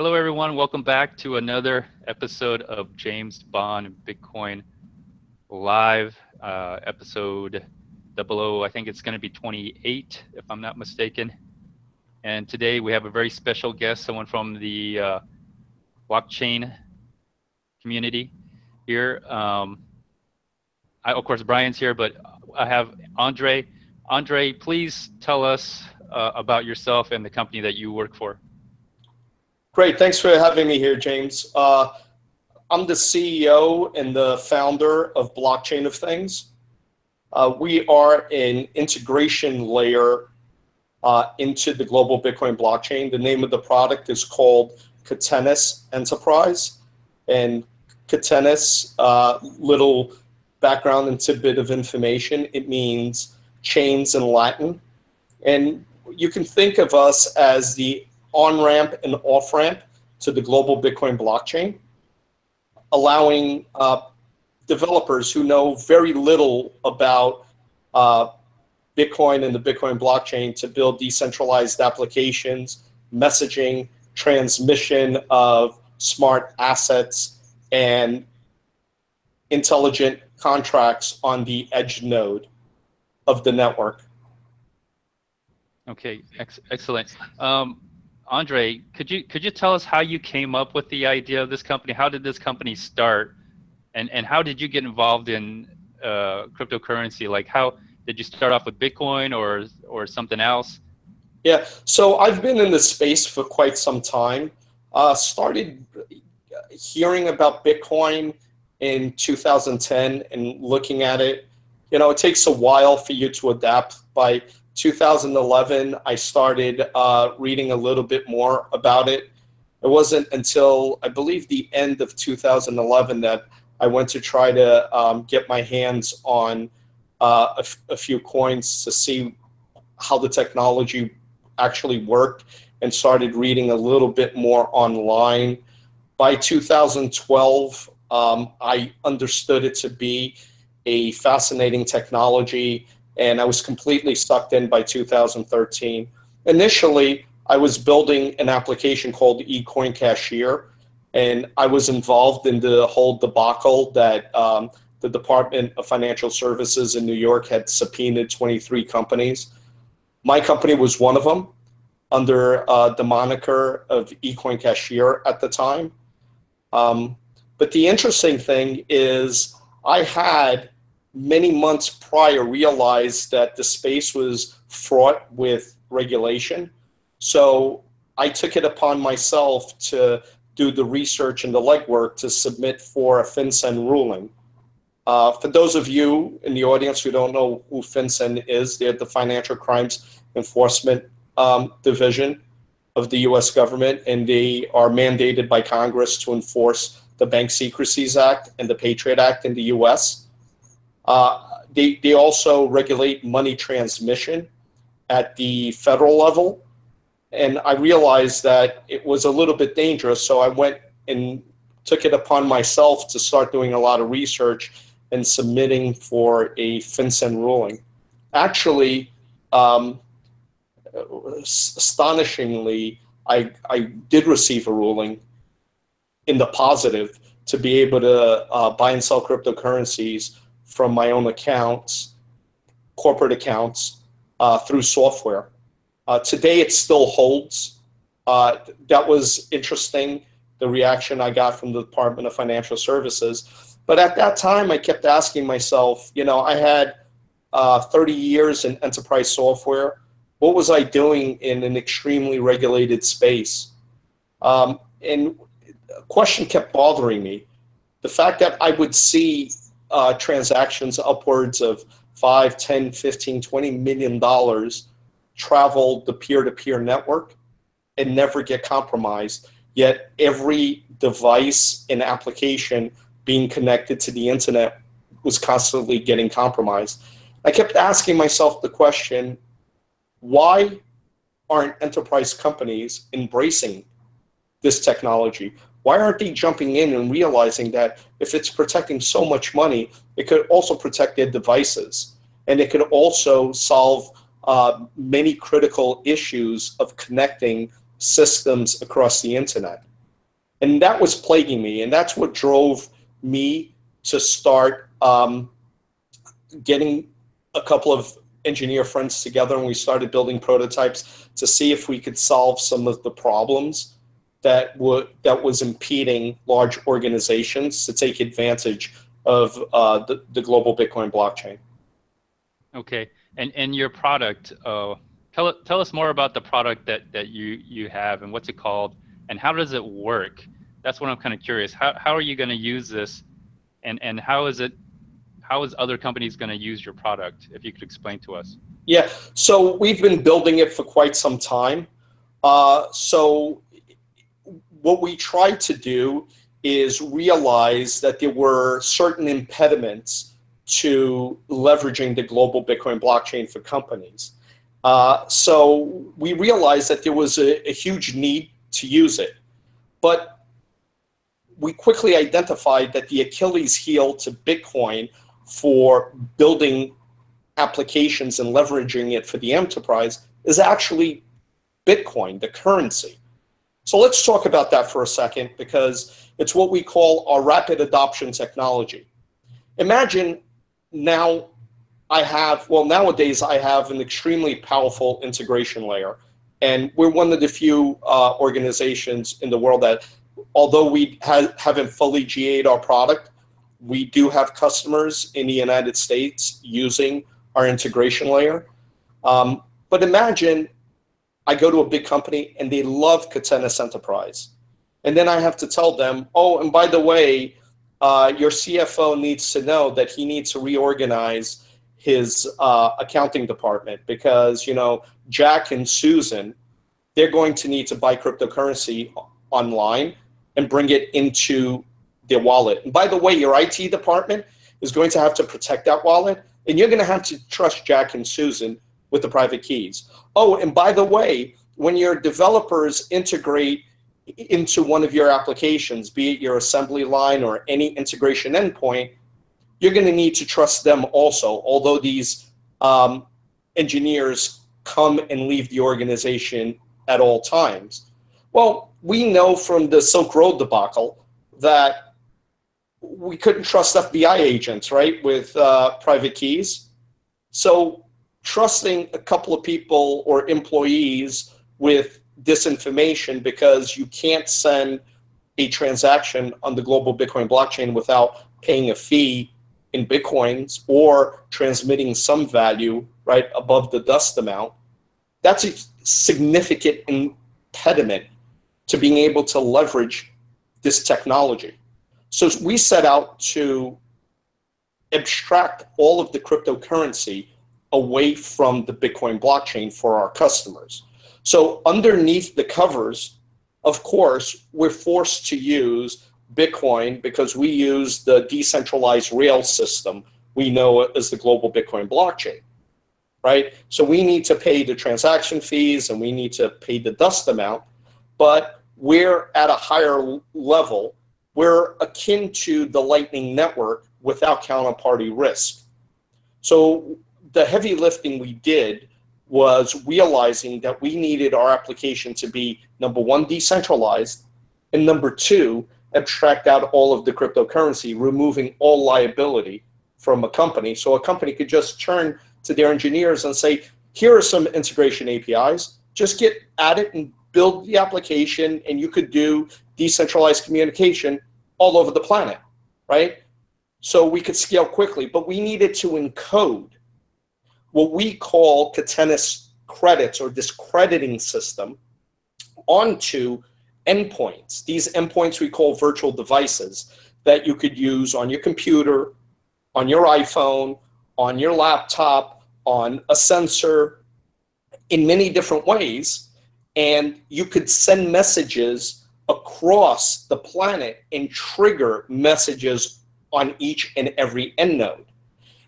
Hello, everyone. Welcome back to another episode of James Bond Bitcoin Live, episode 00. I think it's going to be 28, if I'm not mistaken. And today we have a very special guest, someone from the blockchain community here. Of course, Brian's here, but I have Andre. Andre, please tell us about yourself and the company that you work for. Great, thanks for having me here, James. I'm the CEO and the founder of Blockchain of Things. We are an integration layer into the global Bitcoin blockchain. The name of the product is called Catenis Enterprise. And Catenis, little background and tidbit of information, it means chains in Latin. And you can think of us as the on-ramp and off-ramp to the global Bitcoin blockchain, allowing developers who know very little about Bitcoin and the Bitcoin blockchain to build decentralized applications, messaging, transmission of smart assets, and intelligent contracts on the edge node of the network. Okay, excellent. Andre, could you tell us how you came up with the idea of this company? How did this company start, and how did you get involved in cryptocurrency? Like, how did you start off with Bitcoin or something else? Yeah, so I've been in this space for quite some time. Started hearing about Bitcoin in 2010 and looking at it. You know, it takes a while for you to adapt. By 2011, I started reading a little bit more about it. It wasn't until, I believe, the end of 2011 that I went to try to get my hands on a few coins to see how the technology actually worked, and started reading a little bit more online. By 2012, I understood it to be a fascinating technology, and I was completely sucked in by 2013. Initially, I was building an application called eCoin Cashier, and I was involved in the whole debacle that the Department of Financial Services in New York had subpoenaed 23 companies. My company was one of them, under the moniker of eCoin Cashier at the time. But the interesting thing is, I had many months prior realized that the space was fraught with regulation. So I took it upon myself to do the research and the legwork to submit for a FinCEN ruling. For those of you in the audience who don't know who FinCEN is, they're the Financial Crimes Enforcement Division of the US government, and they are mandated by Congress to enforce the Bank Secrecies Act and the Patriot Act in the US. They also regulate money transmission at the federal level. And I realized that it was a little bit dangerous, so I went and took it upon myself to start doing a lot of research and submitting for a FinCEN ruling. Actually, astonishingly, I did receive a ruling in the positive to be able to buy and sell cryptocurrencies from my own accounts, corporate accounts, through software. Today it still holds. That was interesting, the reaction I got from the Department of Financial Services. But at that time, I kept asking myself, you know, I had 30 years in enterprise software. What was I doing in an extremely regulated space? And a question kept bothering me. The fact that I would see transactions upwards of $5, $10, $15, $20 million travel the peer-to-peer network and never get compromised, yet every device and application being connected to the internet was constantly getting compromised. I kept asking myself the question, why aren't enterprise companies embracing this technology? Why aren't they jumping in and realizing that if it's protecting so much money, it could also protect their devices, and it could also solve many critical issues of connecting systems across the internet? And that was plaguing me, and that's what drove me to start getting a couple of engineer friends together, and we started building prototypes to see if we could solve some of the problems that was impeding large organizations to take advantage of the global Bitcoin blockchain. Okay, and your product, tell us more about the product that you have, and what's it called, and how does it work? That's what I'm kind of curious. How are you going to use this, and how is other companies going to use your product? If you could explain to us. Yeah, so we've been building it for quite some time. So what we tried to do is realize that there were certain impediments to leveraging the global Bitcoin blockchain for companies. So we realized that there was a huge need to use it. But we quickly identified that the Achilles heel to Bitcoin for building applications and leveraging it for the enterprise is actually Bitcoin, the currency. So let's talk about that for a second, because it's what we call our rapid adoption technology. Imagine now nowadays I have an extremely powerful integration layer, and we're one of the few organizations in the world that, although we haven't fully GA'd our product, we do have customers in the United States using our integration layer. But imagine I go to a big company and they love Catenis Enterprise. And then I have to tell them, oh, and by the way, your CFO needs to know that he needs to reorganize his accounting department, because, you know, Jack and Susan, they're going to need to buy cryptocurrency online and bring it into their wallet. And by the way, your IT department is going to have to protect that wallet, and you're going to have to trust Jack and Susan with the private keys. Oh, and by the way, when your developers integrate into one of your applications, be it your assembly line or any integration endpoint, you're going to need to trust them also, although these engineers come and leave the organization at all times. Well, we know from the Silk Road debacle that we couldn't trust FBI agents, right, with private keys. So trusting a couple of people or employees with disinformation because you can't send a transaction on the global Bitcoin blockchain without paying a fee in Bitcoins or transmitting some value right above the dust amount, that's a significant impediment to being able to leverage this technology. So we set out to abstract all of the cryptocurrency away from the Bitcoin blockchain for our customers. So underneath the covers, of course, we're forced to use Bitcoin because we use the decentralized rail system we know as the global Bitcoin blockchain, right? So we need to pay the transaction fees and we need to pay the dust amount, but we're at a higher level. We're akin to the Lightning Network without counterparty risk. So the heavy lifting we did was realizing that we needed our application to be, number one, decentralized, and number two, abstract out all of the cryptocurrency, removing all liability from a company. So a company could just turn to their engineers and say, here are some integration APIs, just get at it and build the application, and you could do decentralized communication all over the planet, right? So we could scale quickly, but we needed to encode what we call Catenis credits or this crediting system onto endpoints. These endpoints we call virtual devices that you could use on your computer, on your iPhone, on your laptop, on a sensor, in many different ways. And you could send messages across the planet and trigger messages on each and every end node.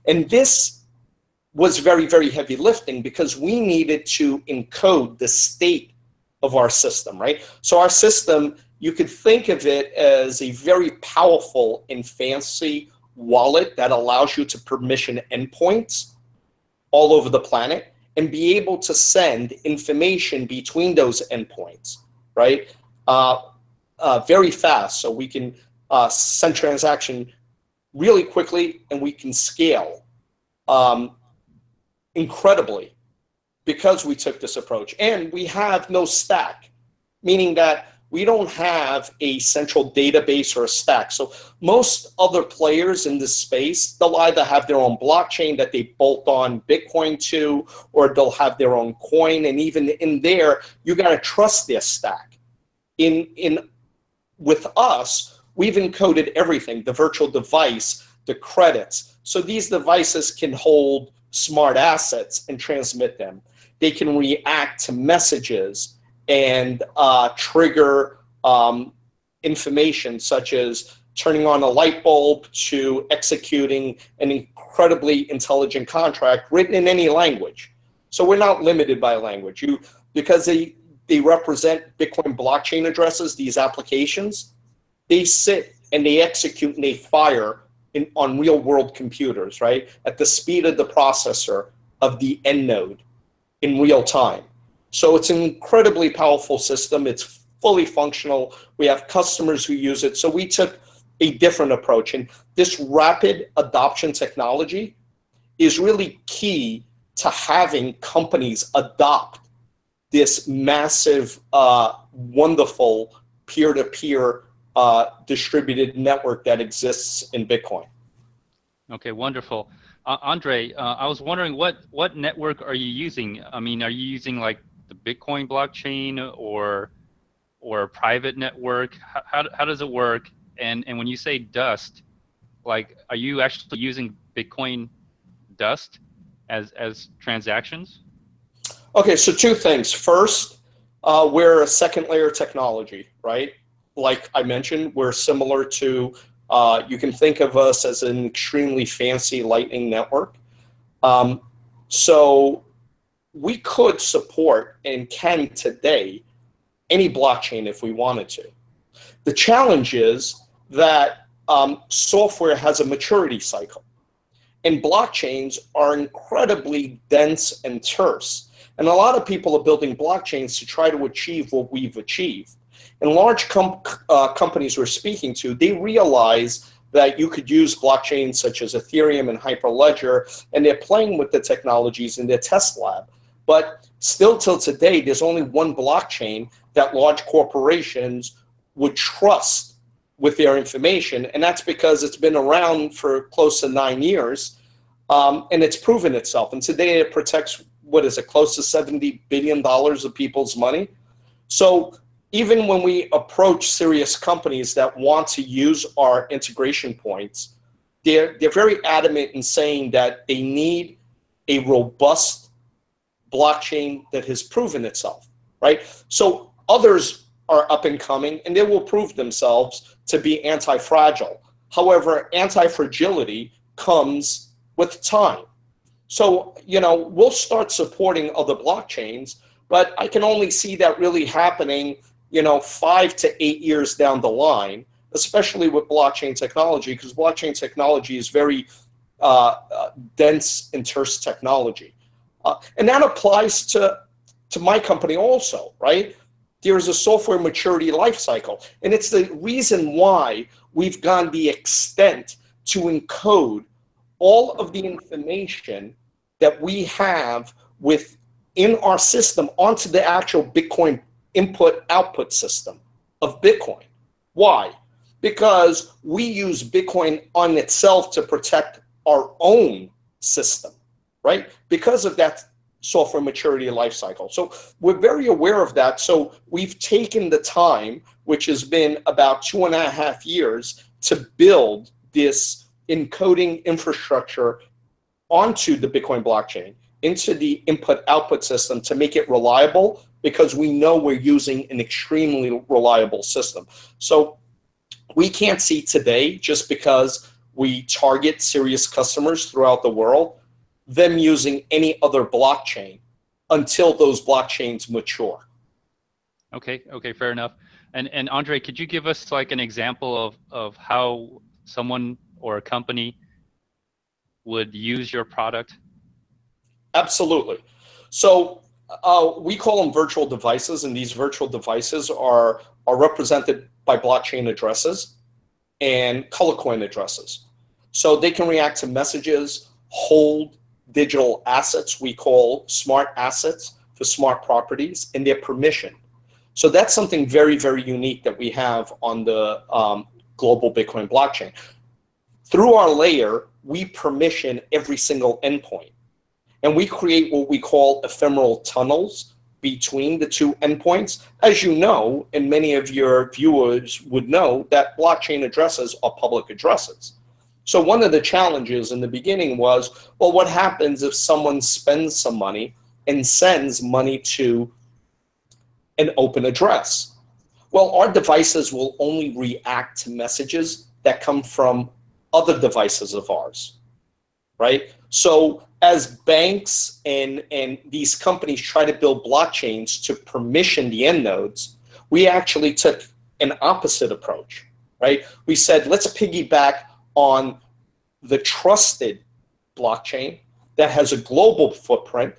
And this was very, very heavy lifting because we needed to encode the state of our system, right? So our system, you could think of it as a very powerful and fancy wallet that allows you to permission endpoints all over the planet and be able to send information between those endpoints, right? very fast, so we can send transaction really quickly, and we can scale incredibly because we took this approach. And we have no stack, meaning that we don't have a central database or a stack. So most other players in this space, they'll either have their own blockchain that they bolt on Bitcoin to, or they'll have their own coin. And even in there, you got to trust their stack. With us, we've encoded everything, the virtual device, the credits. So these devices can hold smart assets and transmit them. They can react to messages and trigger information, such as turning on a light bulb to executing an incredibly intelligent contract written in any language. So we're not limited by language. Because they represent Bitcoin blockchain addresses, these applications, they sit and they execute and they fire on real world computers, right? At the speed of the processor of the end node in real time. So it's an incredibly powerful system. It's fully functional. We have customers who use it. So we took a different approach. And this rapid adoption technology is really key to having companies adopt this massive, wonderful peer-to-peer distributed network that exists in Bitcoin. Okay, wonderful. Andre, I was wondering what network are you using? I mean, are you using like the Bitcoin blockchain or a private network? How does it work? And when you say Dust, like, are you actually using Bitcoin Dust as transactions? Okay, so two things. First, we're a second layer technology, right? Like I mentioned, we're similar to, you can think of us as an extremely fancy Lightning network. So we could support and can today any blockchain if we wanted to. The challenge is that software has a maturity cycle, and blockchains are incredibly dense and terse. And a lot of people are building blockchains to try to achieve what we've achieved. And large companies we're speaking to, they realize that you could use blockchains such as Ethereum and Hyperledger, and they're playing with the technologies in their test lab. But still till today, there's only one blockchain that large corporations would trust with their information, and that's because it's been around for close to 9 years, and it's proven itself. And today it protects, what is it, close to $70 billion of people's money. So even when we approach serious companies that want to use our integration points, they're very adamant in saying that they need a robust blockchain that has proven itself, right? So others are up and coming, and they will prove themselves to be anti-fragile. However, anti-fragility comes with time. So, we'll start supporting other blockchains, but I can only see that really happening, 5 to 8 years down the line, especially with blockchain technology, because blockchain technology is very dense and terse technology. And that applies to my company also, right? There's a software maturity life cycle. And it's the reason why we've gone the extent to encode all of the information that we have within our system onto the actual Bitcoin input-output system of Bitcoin. Why? Because we use Bitcoin on itself to protect our own system, right? Because of that software maturity life cycle. So we're very aware of that. So we've taken the time, which has been about 2.5 years, to build this encoding infrastructure onto the Bitcoin blockchain, into the input-output system, to make it reliable, because we know we're using an extremely reliable system. So we can't see today, just because we target serious customers throughout the world, them using any other blockchain until those blockchains mature. Okay, fair enough. And Andre, could you give us like an example of how someone or a company would use your product? Absolutely. So We call them virtual devices, and these virtual devices are represented by blockchain addresses and color coin addresses. So they can react to messages, hold digital assets we call smart assets for smart properties, and their permission. So that's something very, very unique that we have on the global Bitcoin blockchain. Through our layer, we permission every single endpoint. And we create what we call ephemeral tunnels between the two endpoints. As you know, and many of your viewers would know, that blockchain addresses are public addresses. So one of the challenges in the beginning was, well, what happens if someone spends some money and sends money to an open address? Well, our devices will only react to messages that come from other devices of ours, right? So as banks and these companies try to build blockchains to permission the end nodes, we actually took an opposite approach, right? We said, let's piggyback on the trusted blockchain that has a global footprint,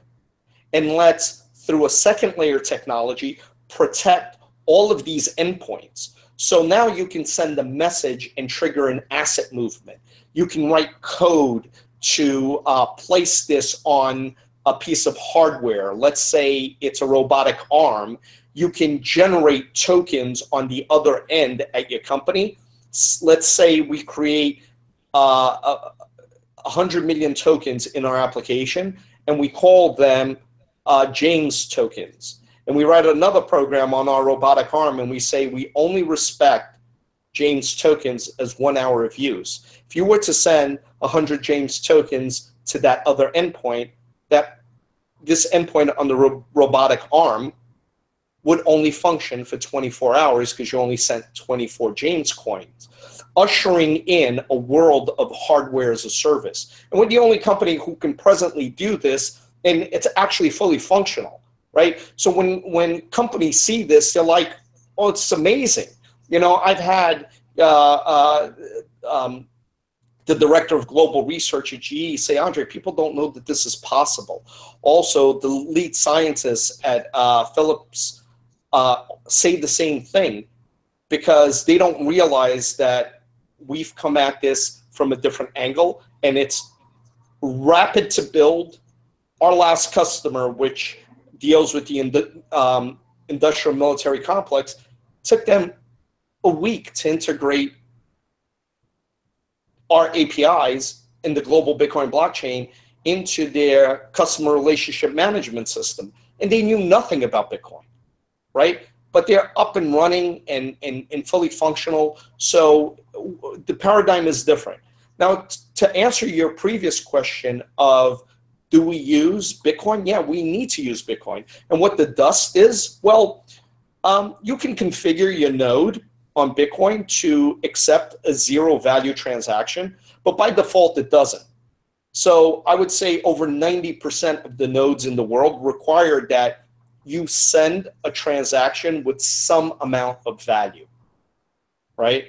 and let's, through a second layer technology, protect all of these endpoints. So now you can send a message and trigger an asset movement. You can write code to place this on a piece of hardware. Let's say it's a robotic arm. You can generate tokens on the other end at your company. Let's say we create 100 million tokens in our application, and we call them James tokens. And we write another program on our robotic arm, and we say we only respect James tokens as 1 hour of use. If you were to send 100 James tokens to that other endpoint, this endpoint on the robotic arm would only function for 24 hours because you only sent 24 James coins, ushering in a world of hardware as a service. And we're the only company who can presently do this, and it's actually fully functional, right? So when companies see this, they're like, oh, it's amazing. You know, I've had the director of global research at GE say, Andre, people don't know that this is possible. Also, the lead scientists at Philips say the same thing, because they don't realize that we've come at this from a different angle, and it's rapid to build. Our last customer, which deals with the industrial military complex, took them a week to integrate our APIs in the global Bitcoin blockchain into their customer relationship management system. And they knew nothing about Bitcoin, right? But they're up and running and fully functional. So the paradigm is different. Now, to answer your previous question of, do we use Bitcoin? Yeah, we need to use Bitcoin. And what the dust is, well, you can configure your node on Bitcoin to accept a zero value transaction, but by default it doesn't. So I would say over 90% of the nodes in the world require that you send a transaction with some amount of value, right?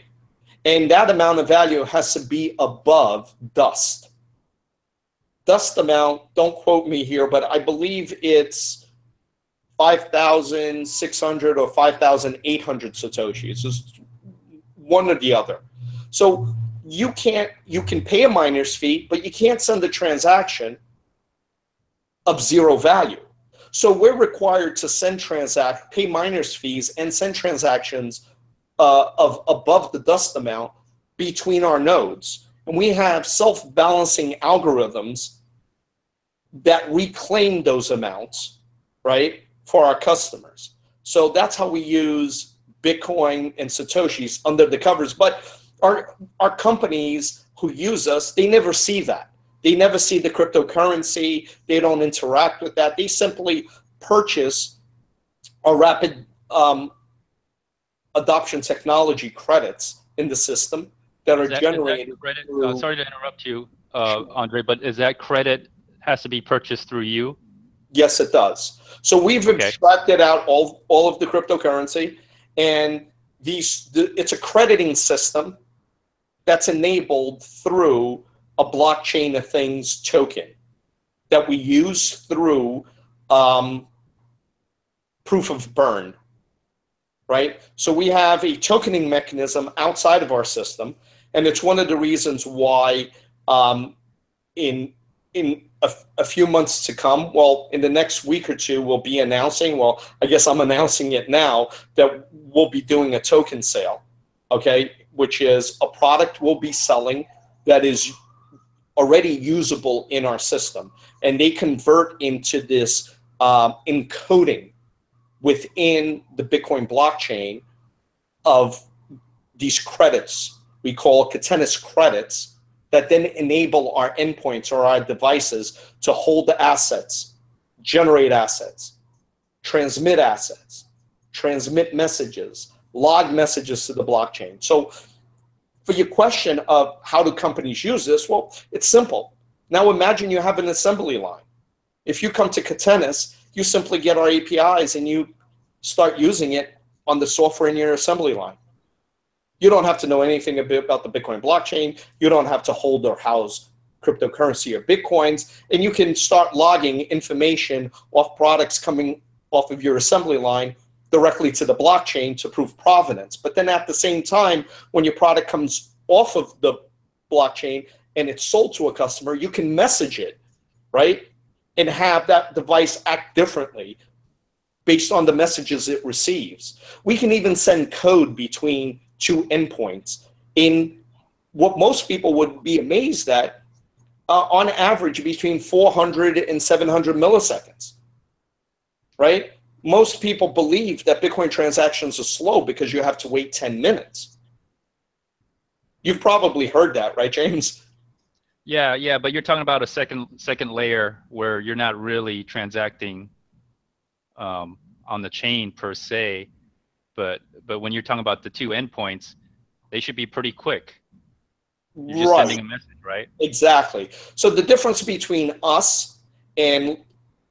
And that amount of value has to be above dust. Dust amount, don't quote me here, but I believe it's 5,600 or 5,800 Satoshis. It's just one or the other. So you can pay a miner's fee, but you can't send a transaction of zero value. So we're required to pay miner's fees and send transactions of above the dust amount between our nodes. And we have self-balancing algorithms that reclaim those amounts, right, for our customers. So that's how we use Bitcoin and Satoshis under the covers. But our companies who use us, they never see that. They never see the cryptocurrency. They don't interact with that. They simply purchase our rapid adoption technology credits in the system that are generated. Sorry to interrupt you, Andre, but is that credit has to be purchased through you? Yes, it does. So we've abstracted out all of the cryptocurrency, and it's a crediting system that's enabled through a blockchain of things token that we use through proof of burn, right? So we have a tokening mechanism outside of our system, and it's one of the reasons why in a few months to come, well, in the next week or two, we'll be announcing, well, I guess I'm announcing it now, that we'll be doing a token sale, okay, which is a product we'll be selling that is already usable in our system. And they convert into this encoding within the Bitcoin blockchain of these credits we call Catenis credits that then enable our endpoints or our devices to hold the assets, generate assets, transmit messages, log messages to the blockchain. So for your question of how do companies use this, well, it's simple. Now imagine you have an assembly line. If you come to Catenis, you simply get our APIs and you start using it on the software in your assembly line. You don't have to know anything about the Bitcoin blockchain. You don't have to hold or house cryptocurrency or Bitcoins. And you can start logging information off products coming off of your assembly line directly to the blockchain to prove provenance. But then at the same time, when your product comes off of the blockchain and it's sold to a customer, you can message it, right? And have that device act differently based on the messages it receives. We can even send code between two endpoints in what most people would be amazed at, on average between 400 and 700 milliseconds, right? Most people believe that Bitcoin transactions are slow because you have to wait 10 minutes. You've probably heard that, right, James? Yeah, but you're talking about a second layer where you're not really transacting on the chain per se, but when you're talking about the two endpoints, they should be pretty quick. You're just sending a message, right? Exactly. So the difference between us and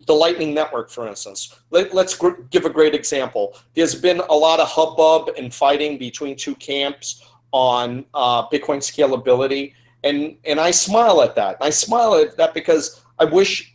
the Lightning Network, for instance, let's give a great example. There's been a lot of hubbub and fighting between two camps on Bitcoin scalability, and I smile at that. I smile at that because I wish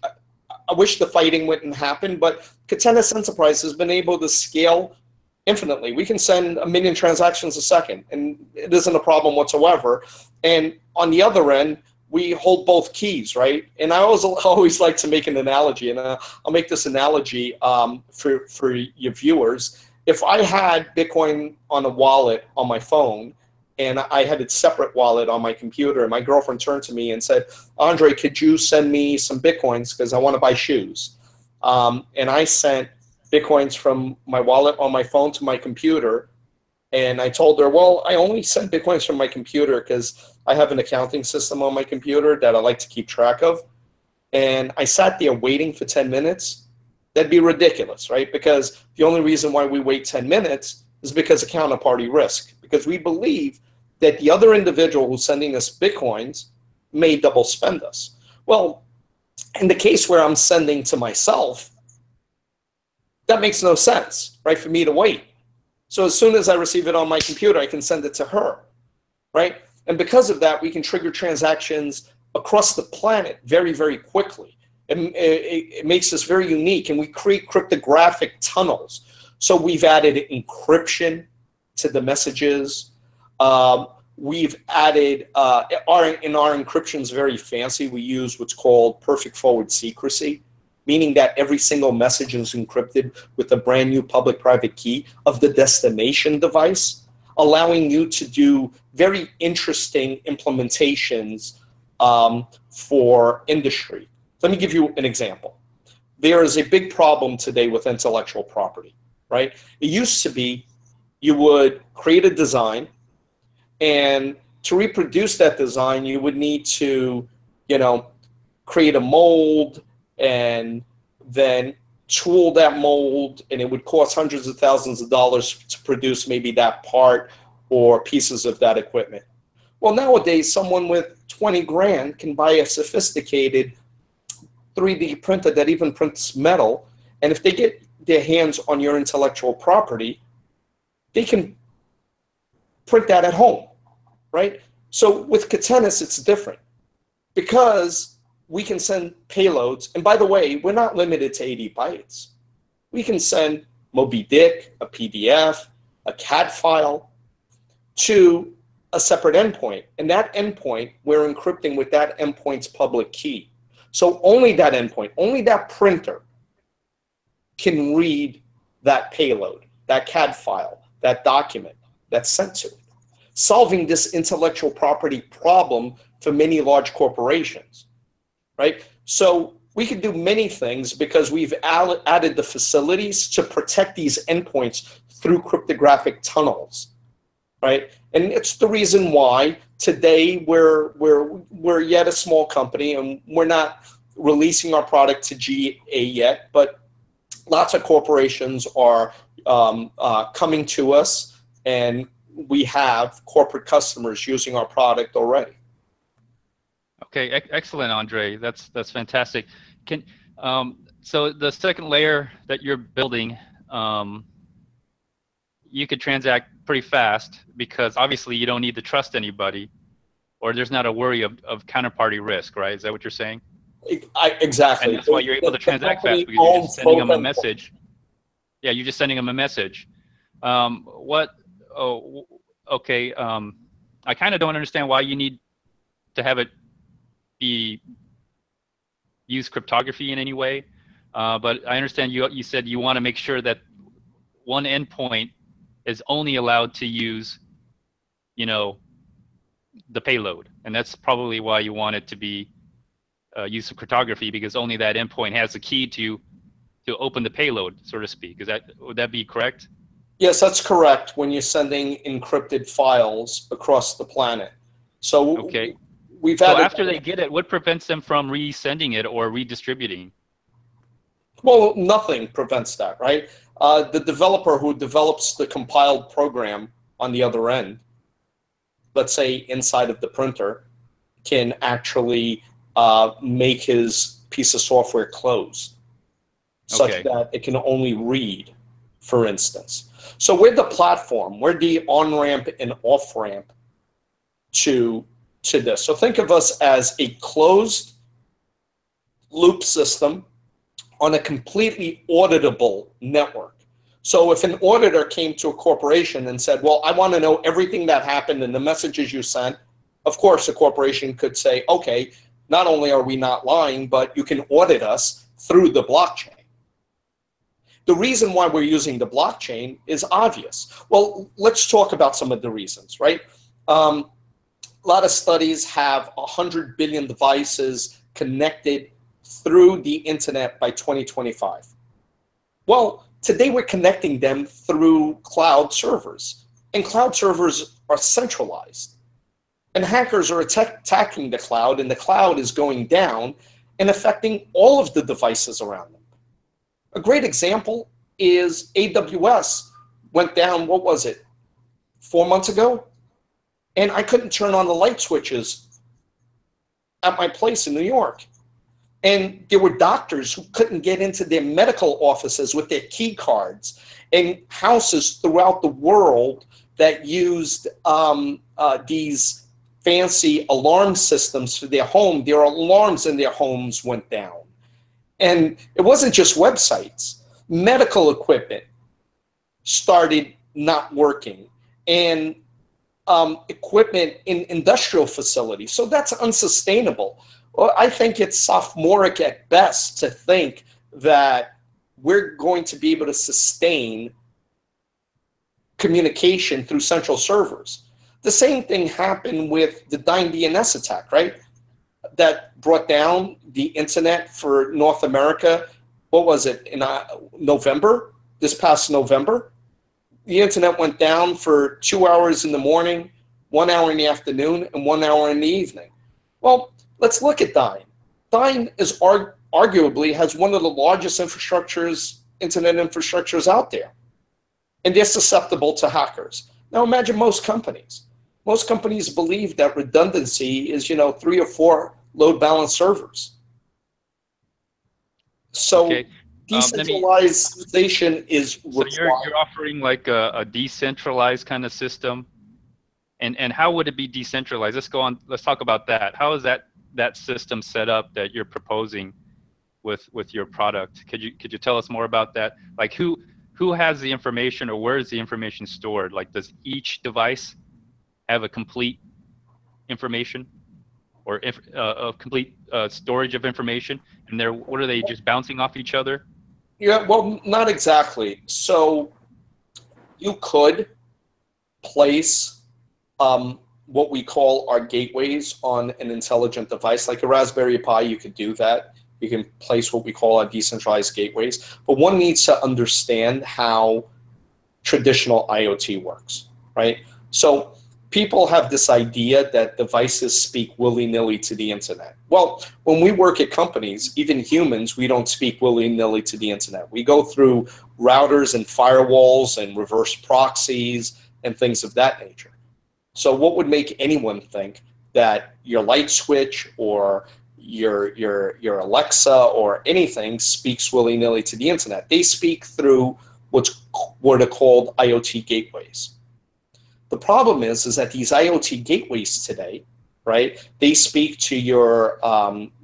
the fighting wouldn't happen, but Catenis Enterprise has been able to scale infinitely. We can send 1 million transactions a second, and it isn't a problem whatsoever. And on the other end, we hold both keys, right? And I always like to make an analogy, and I'll make this analogy for your viewers. If I had Bitcoin on a wallet on my phone, and I had a separate wallet on my computer, and my girlfriend turned to me and said, Andre, could you send me some Bitcoins because I want to buy shoes? And I sent Bitcoins from my wallet on my phone to my computer, and I told her, well, I only send Bitcoins from my computer because I have an accounting system on my computer that I like to keep track of. And I sat there waiting for 10 minutes. That'd be ridiculous, right? Because the only reason why we wait 10 minutes is because of counterparty risk, because we believe that the other individual who's sending us Bitcoins may double spend us. Well, in the case where I'm sending to myself, that makes no sense, right, for me to wait. So as soon as I receive it on my computer, I can send it to her, right? And because of that, we can trigger transactions across the planet very, very quickly. It makes us very unique, and we create cryptographic tunnels. So we've added encryption to the messages. We've added, our encryption is very fancy. We use what's called perfect forward secrecy, meaning that every single message is encrypted with a brand new public-private key of the destination device, allowing you to do very interesting implementations for industry. Let me give you an example. There is a big problem today with intellectual property, right? It used to be you would create a design, and to reproduce that design, you would need to, create a mold and then tool that mold, and it would cost hundreds of thousands of dollars to produce maybe that part or pieces of that equipment. Well, nowadays, someone with 20 grand can buy a sophisticated 3D printer that even prints metal, and if they get their hands on your intellectual property, they can print that at home, right? So with Catenis, it's different because we can send payloads. And by the way, we're not limited to 80 bytes. We can send Moby Dick, a PDF, a CAD file, to a separate endpoint. And that endpoint, we're encrypting with that endpoint's public key. So only that endpoint, only that printer can read that payload, that CAD file, that document that's sent to it, solving this intellectual property problem for many large corporations, right? So we can do many things because we've added the facilities to protect these endpoints through cryptographic tunnels, right? And it's the reason why today we're yet a small company and we're not releasing our product to GA yet, but lots of corporations are coming to us, and we have corporate customers using our product already. Okay, excellent, Andre. That's fantastic. Can so the second layer that you're building, you could transact pretty fast because obviously you don't need to trust anybody, or there's not a worry of counterparty risk, right? Is that what you're saying? Exactly. And that's why you're able to transact fast, because you're just sending them a message. Yeah, you're just sending them a message. Okay. I kind of don't understand why you need to have it use cryptography in any way. But I understand you said you want to make sure that one endpoint is only allowed to use, the payload, and that's probably why you want it to be use of cryptography, because only that endpoint has the key to open the payload, so to speak. Would that be correct? Yes, that's correct. When you're sending encrypted files across the planet, so okay, we've so added. After they get it, what prevents them from resending it or redistributing? Well, nothing prevents that, right? The developer who develops the compiled program on the other end, let's say inside of the printer, can actually make his piece of software closed, such that it can only read, for instance. So we're the platform, we're the on-ramp and off-ramp to this. So think of us as a closed loop system on a completely auditable network. So if an auditor came to a corporation and said, well, I want to know everything that happened and the messages you sent, of course, a corporation could say, okay, not only are we not lying, but you can audit us through the blockchain. The reason why we're using the blockchain is obvious. Well, let's talk about some of the reasons, right? A lot of studies have 100 billion devices connected through the internet by 2025. Well, today we're connecting them through cloud servers, and cloud servers are centralized. And hackers are attacking the cloud, and the cloud is going down and affecting all of the devices around them. A great example is AWS went down, what was it, 4 months ago? And I couldn't turn on the light switches at my place in New York. And there were doctors who couldn't get into their medical offices with their key cards, and houses throughout the world that used these fancy alarm systems for their home. Their alarms in their homes went down. And it wasn't just websites. Medical equipment started not working, and equipment in industrial facilities. So that's unsustainable. Well, I think it's sophomoric at best to think that we're going to be able to sustain communication through central servers. The same thing happened with the Dyn DNS attack, right? That brought down the internet for North America. What was it, in November? This past November? The internet went down for 2 hours in the morning, 1 hour in the afternoon, and 1 hour in the evening. Well, let's look at Dyn. Dyn is arguably has one of the largest infrastructures, internet infrastructures out there. And they're susceptible to hackers. Now imagine most companies. Most companies believe that redundancy is, 3 or 4 load balance servers. So decentralization is required. So you're offering like a decentralized kind of system. And how would it be decentralized? Let's talk about that. How is that system set up that you're proposing with your product? Could you tell us more about that? Like who who has the information, or where is the information stored? Like, does each device have a complete information, or a complete storage of information? And what are they, just bouncing off each other? Yeah, well, not exactly. So you could place what we call our gateways on an intelligent device, like a Raspberry Pi. You could do that. You can place what we call our decentralized gateways. But one needs to understand how traditional IoT works, right? So people have this idea that devices speak willy-nilly to the internet. Well, when we work at companies, even humans, we don't speak willy-nilly to the internet. We go through routers and firewalls and reverse proxies and things of that nature. So what would make anyone think that your light switch or your Alexa or anything speaks willy-nilly to the internet? They speak through what are called IoT gateways. The problem is that these IoT gateways today, right, they speak to your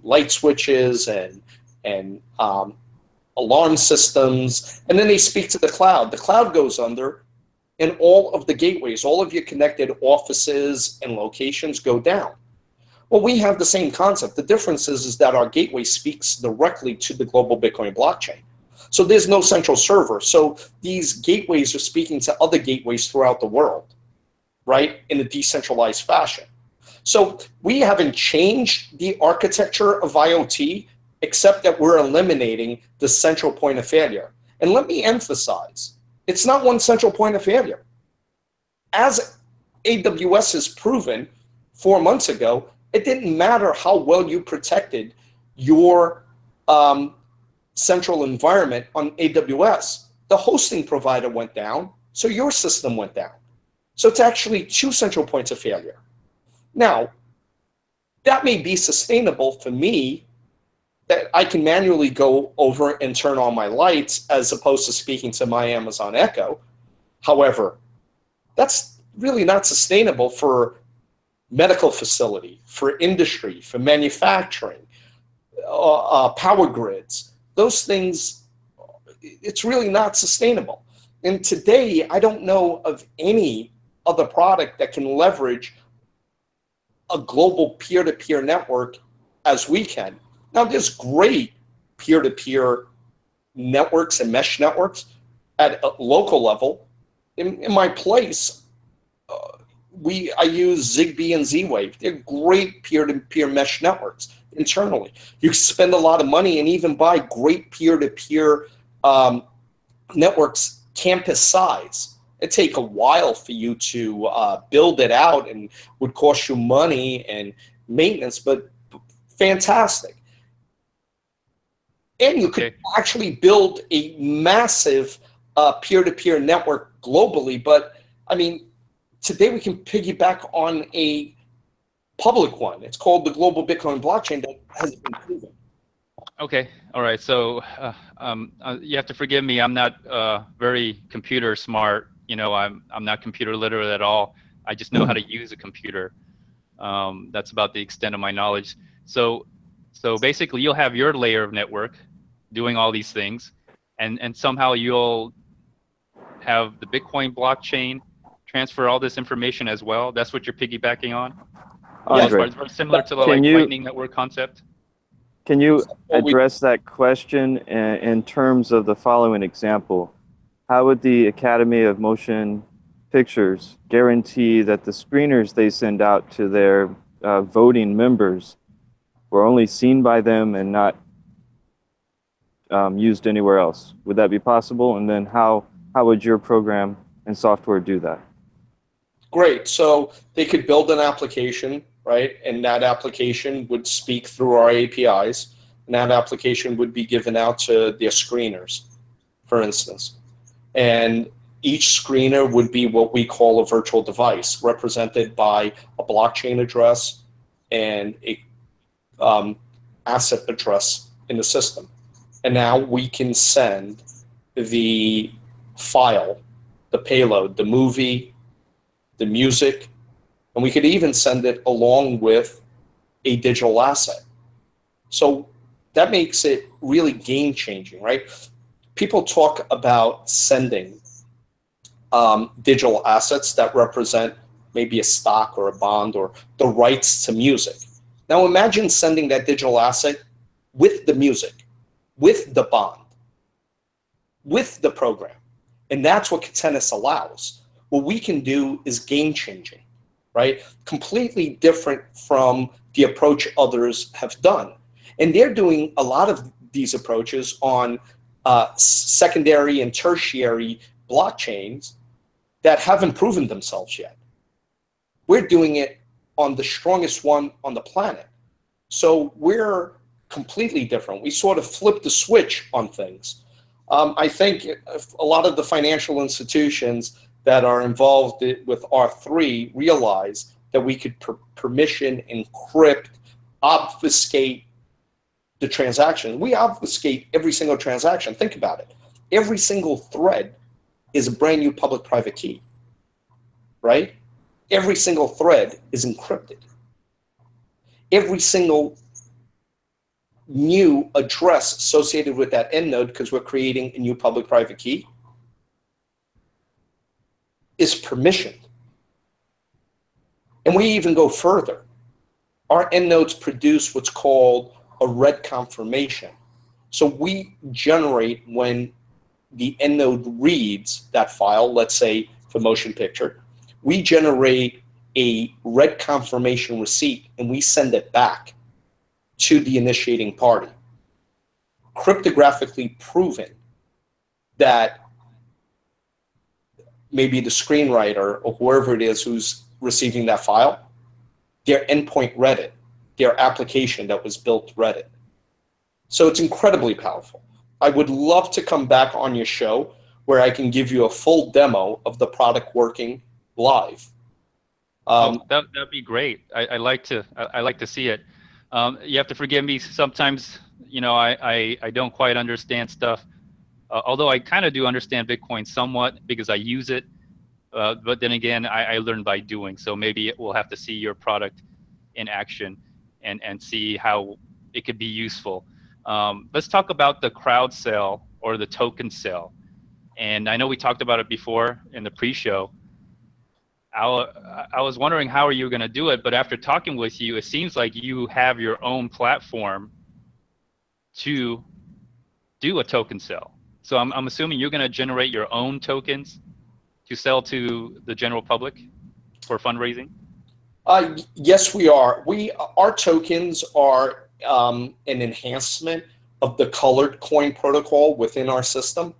light switches and alarm systems, and then they speak to the cloud. The cloud goes under, and all of the gateways, all of your connected offices and locations go down. Well, we have the same concept. The difference is that our gateway speaks directly to the global Bitcoin blockchain. So there's no central server. So these gateways are speaking to other gateways throughout the world, right, in a decentralized fashion. So we haven't changed the architecture of IoT, except that we're eliminating the central point of failure. And let me emphasize, it's not one central point of failure. As AWS has proven 4 months ago, it didn't matter how well you protected your central environment on AWS. The hosting provider went down, so your system went down. So it's actually 2 central points of failure. Now, that may be sustainable for me, that I can manually go over and turn on my lights as opposed to speaking to my Amazon Echo. However, that's really not sustainable for medical facility, for industry, for manufacturing, power grids. Those things, it's really not sustainable. And today, I don't know of any other product that can leverage a global peer-to-peer network as we can. Now, there's great peer-to-peer networks and mesh networks at a local level. In my place, I use Zigbee and Z-Wave. They're great peer-to-peer mesh networks internally. You spend a lot of money and even buy great peer-to-peer networks campus size. It'd take a while for you to build it out and would cost you money and maintenance, but fantastic. And you could actually build a massive peer-to-peer network globally. But, I mean, today we can piggyback on a public one. It's called the global Bitcoin blockchain that has been proven. Okay. All right. So you have to forgive me. I'm not very computer smart. You know, I'm not computer literate at all. I just know how to use a computer. That's about the extent of my knowledge. So basically, you'll have your layer of network doing all these things, and somehow you'll have the Bitcoin blockchain transfer all this information as well. That's what you're piggybacking on. Andre, it's very similar to the Lightning Network concept. Can you address that question in terms of the following example? How would the Academy of Motion Pictures guarantee that the screeners they send out to their voting members were only seen by them and not used anywhere else? Would that be possible? And then how would your program and software do that? Great. So they could build an application, right? And that application would speak through our APIs. And that application would be given out to their screeners, for instance. And each screener would be what we call a virtual device, represented by a blockchain address and a asset address in the system. And now we can send the file, the payload, the movie, the music, and we could even send it along with a digital asset. So that makes it really game-changing, right? people talk about sending digital assets that represent maybe a stock or a bond or the rights to music. Now imagine sending that digital asset with the music, with the bond, with the program. And that's what Catenis allows. What we can do is game changing, right? Completely different from the approach others have done. And they're doing a lot of these approaches on secondary and tertiary blockchains that haven't proven themselves yet. We're doing it on the strongest one on the planet. So we're completely different. We sort of flipped the switch on things. I think a lot of the financial institutions that are involved with R3 realize that we could permission, encrypt, obfuscate the transaction. We obfuscate every single transaction. Think about it. Every single thread is a brand new public-private key, right? Every single thread is encrypted. Every single new address associated with that end node, because we're creating a new public-private key, is permissioned. And we even go further. Our end nodes produce what's called a red confirmation. So we generate, when the end node reads that file, let's say for motion picture, we generate a red confirmation receipt and we send it back to the initiating party, cryptographically proven that maybe the screenwriter or whoever it is who's receiving that file, their endpoint read it, their application that was built read it. So it's incredibly powerful. I would love to come back on your show where I can give you a full demo of the product working live. That'd be great. I like to see it. You have to forgive me. Sometimes, you know, I don't quite understand stuff. Although I kind of do understand Bitcoin somewhat because I use it. But then again, I learn by doing. So maybe we'll have to see your product in action and see how it could be useful. Let's talk about the crowd sale or the token sale. And I know we talked about it before in the pre-show. I was wondering how are you going to do it, but after talking with you, it seems like you have your own platform to do a token sale. So I'm assuming you're going to generate your own tokens to sell to the general public for fundraising? Yes, we are. Our tokens are an enhancement of the colored coin protocol within our system.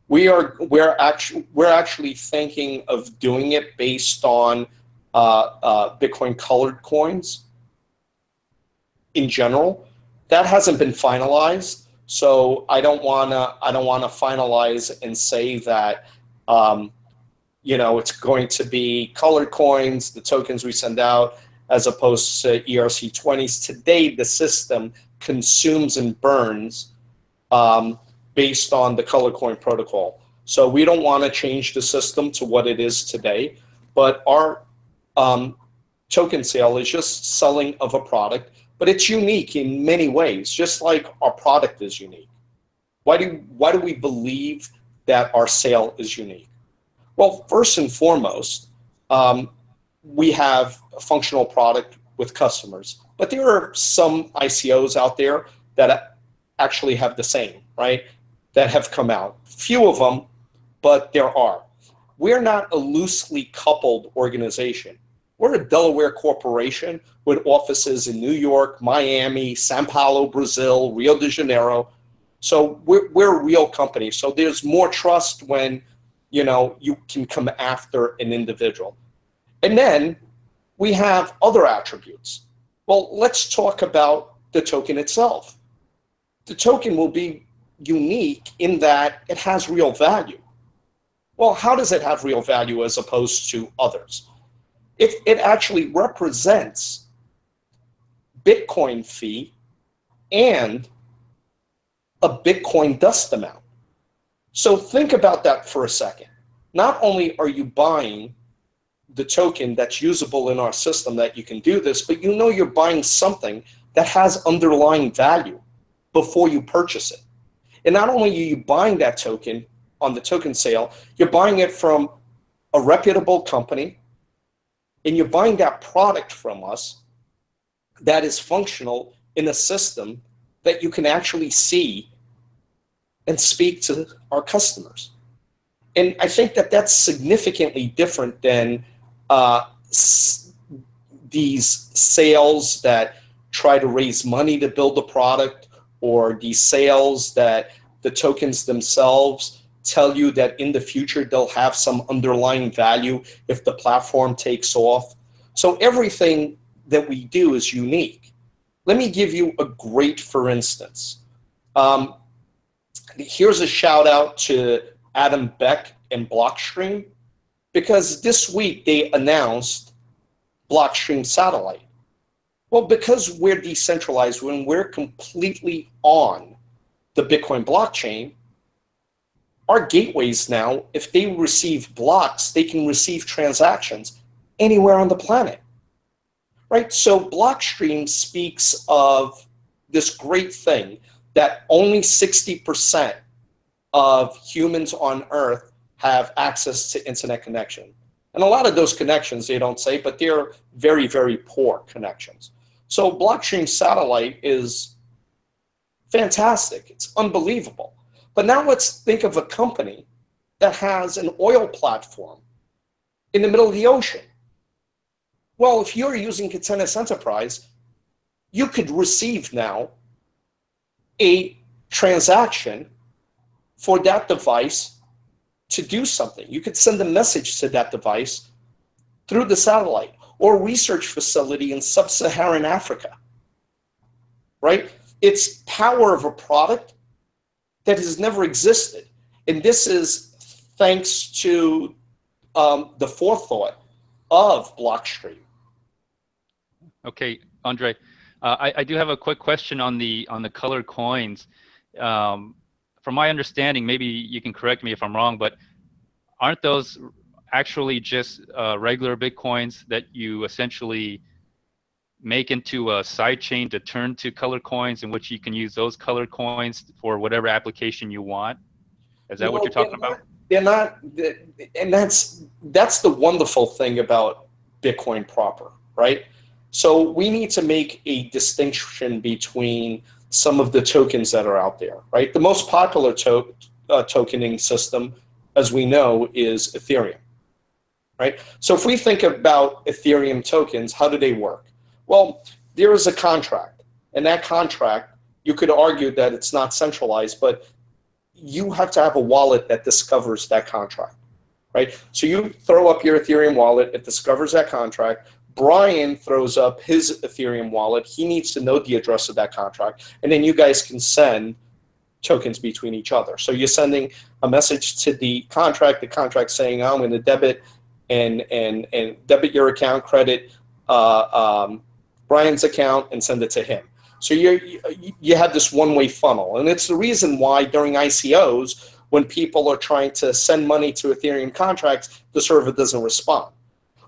We're actually thinking of doing it based on Bitcoin colored coins in general. That hasn't been finalized, so I don't wanna finalize and say that you know, it's going to be colored coins, the tokens we send out, as opposed to ERC20s. Today, the system consumes and burns based on the color coin protocol. So we don't want to change the system to what it is today, but our token sale is just selling of a product, but it's unique in many ways, just like our product is unique. Why do we believe that our sale is unique? Well, first and foremost, we have a functional product with customers, but there are some ICOs out there that actually have the same, right? That have come out. Few of them, but there are. We're not a loosely coupled organization. We're a Delaware corporation with offices in New York, Miami, Sao Paulo, Brazil, Rio de Janeiro. So we're a real company. So there's more trust when, you know, you can come after an individual. And then we have other attributes. Well, let's talk about the token itself. The token will be unique in that it has real value. Well, how does it have real value as opposed to others? It actually represents Bitcoin fee and a Bitcoin dust amount. So think about that for a second. Not only are you buying the token that's usable in our system that you can do this, but you know you're buying something that has underlying value before you purchase it. And not only are you buying that token on the token sale, you're buying it from a reputable company, and you're buying that product from us that is functional in a system that you can actually see and speak to our customers. And I think that that's significantly different than these sales that try to raise money to build a product, or these sales that the tokens themselves tell you that in the future they'll have some underlying value if the platform takes off. So everything that we do is unique. Let me give you a great for instance. Here's a shout out to Adam Beck and Blockstream, because this week they announced Blockstream Satellite. Well, because we're decentralized, when we're completely on the Bitcoin blockchain, our gateways now, if they receive blocks, they can receive transactions anywhere on the planet, right? So Blockstream speaks of this great thing that only 60% of humans on Earth have access to internet connection. And a lot of those connections, they don't say, but they're very, very poor connections. So Blockstream Satellite is fantastic. It's unbelievable. But now let's think of a company that has an oil platform in the middle of the ocean. Well, if you're using Consensus Enterprise, you could receive now a transaction for that device to do something. You could send a message to that device through the satellite, or a research facility in sub-Saharan Africa, right? It's power of a product that has never existed. And this is thanks to the forethought of Blockstream. Okay, Andre, I do have a quick question on the colored coins. From my understanding, maybe you can correct me if I'm wrong, but aren't those actually just regular Bitcoins that you essentially make into a sidechain to turn to colored coins, in which you can use those colored coins for whatever application you want? Is that what you're talking about? They're not, and that's the wonderful thing about Bitcoin proper, right? So we need to make a distinction between some of the tokens that are out there, right? The most popular tokening system, as we know, is Ethereum, right? So if we think about Ethereum tokens, how do they work? Well, there is a contract, and that contract, you could argue that it's not centralized, but you have to have a wallet that discovers that contract, right? So you throw up your Ethereum wallet, it discovers that contract. Brian throws up his Ethereum wallet. He needs to know the address of that contract, and then you guys can send tokens between each other. So you're sending a message to the contract saying, I'm going to debit and debit your account, credit Brian's account, and send it to him. So you have this one-way funnel, and it's the reason why during ICOs, when people are trying to send money to Ethereum contracts, the server doesn't respond.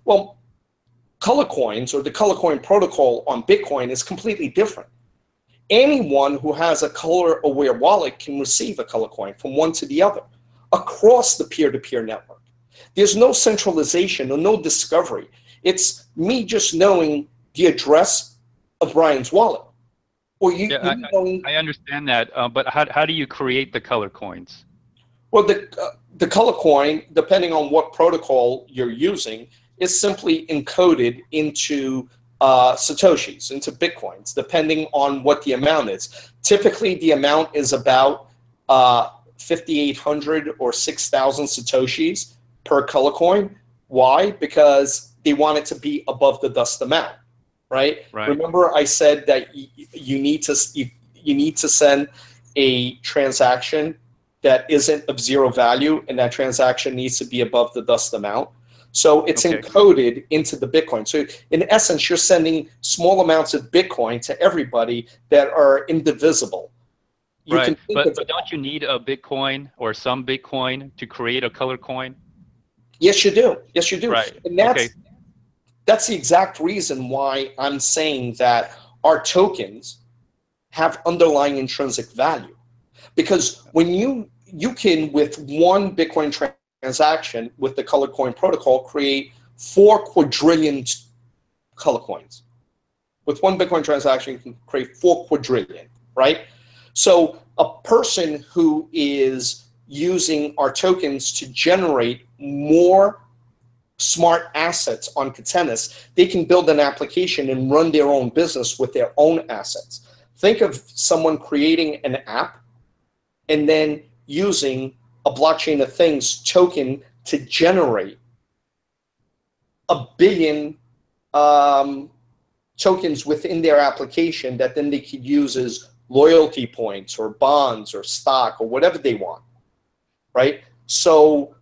Well, color coins, or the color coin protocol on Bitcoin, is completely different. Anyone who has a color-aware wallet can receive a color coin from one to the other across the peer-to-peer network. There's no centralization or no discovery. It's me just knowing the address of Brian's wallet. Or I understand that, but how do you create the color coins? Well, the color coin, depending on what protocol you're using, is simply encoded into Satoshis, into Bitcoins, depending on what the amount is. Typically, the amount is about 5,800 or 6,000 Satoshis per color coin. Why? Because they want it to be above the dust amount, right? Remember I said that you need to send a transaction that isn't of zero value, and that transaction needs to be above the dust amount. So it's encoded into the Bitcoin. So in essence, you're sending small amounts of Bitcoin to everybody that are indivisible. Right, but don't you need a Bitcoin or some Bitcoin to create a color coin? Yes, you do. Yes, you do. Right. And that's the exact reason why I'm saying that our tokens have underlying intrinsic value. Because when you can, with one Bitcoin transaction with the color coin protocol, create 4 quadrillion color coins. With one Bitcoin transaction, you can create 4 quadrillion, right? So a person who is using our tokens to generate more smart assets on Katenas, they can build an application and run their own business with their own assets. Think of someone creating an app and then using a blockchain of things token to generate 1 billion tokens within their application that then they could use as loyalty points or bonds or stock or whatever they want, right? So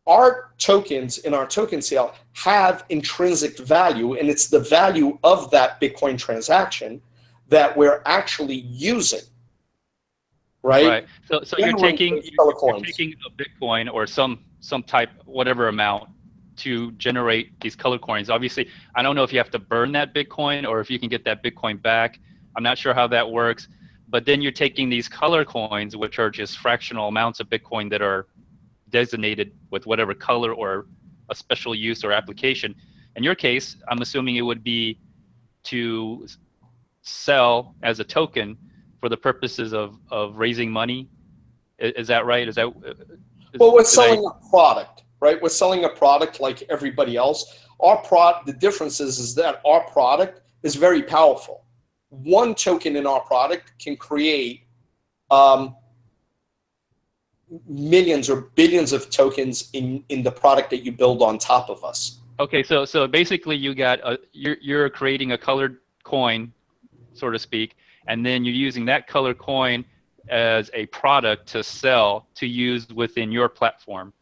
our tokens in our token sale have intrinsic value, and it's the value of that Bitcoin transaction that we're actually using, right? Right. So you're taking a Bitcoin or some type, whatever amount, to generate these color coins. Obviously, I don't know if you have to burn that Bitcoin or if you can get that Bitcoin back. I'm not sure how that works. But then you're taking these color coins, which are just fractional amounts of Bitcoin that are designated with whatever color or a special use or application. In your case, I'm assuming it would be to sell as a token for the purposes of raising money. Is that right? Well, we're selling a product, right? We're selling a product like everybody else. The difference is that our product is very powerful. One token in our product can create millions or billions of tokens in the product that you build on top of us. Okay, so basically you're creating a colored coin, so to speak, and then you're using that colored coin as a product to sell, to use within your platform.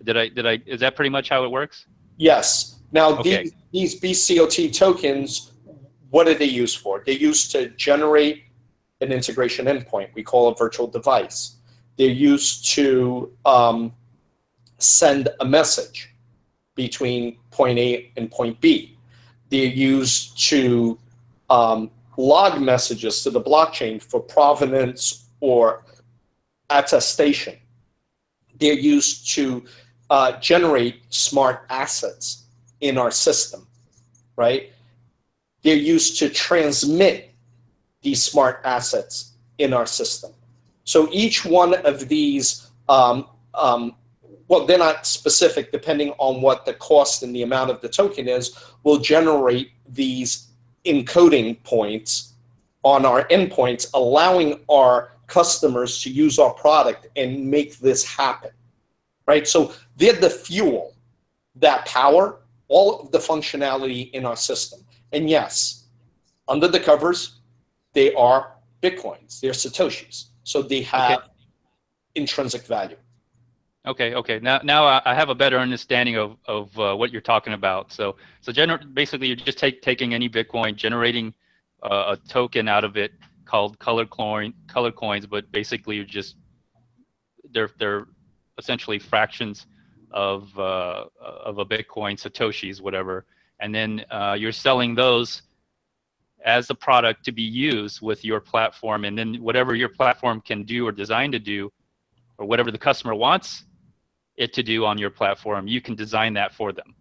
Is that pretty much how it works? Yes. Now, okay. these BCOT tokens, what are they used for? They're used to generate an integration endpoint we call a virtual device. They're used to send a message between point A and point B. They're used to log messages to the blockchain for provenance or attestation. They're used to generate smart assets in our system, right? They're used to transmit these smart assets in our system. So each one of these, well, they're not specific depending on what the cost and the amount of the token is, will generate these encoding points on our endpoints, allowing our customers to use our product and make this happen, right? So they're the fuel that power all of the functionality in our system. And yes, under the covers, they are Bitcoins, they're Satoshis. So they have intrinsic value. Okay. Now I have a better understanding of what you're talking about. So basically, you're just taking any Bitcoin, generating a token out of it called color coins, but basically they're essentially fractions of a Bitcoin, Satoshis, whatever, and then you're selling those as a product to be used with your platform, and then whatever your platform can do or designed to do, or whatever the customer wants it to do on your platform, you can design that for them.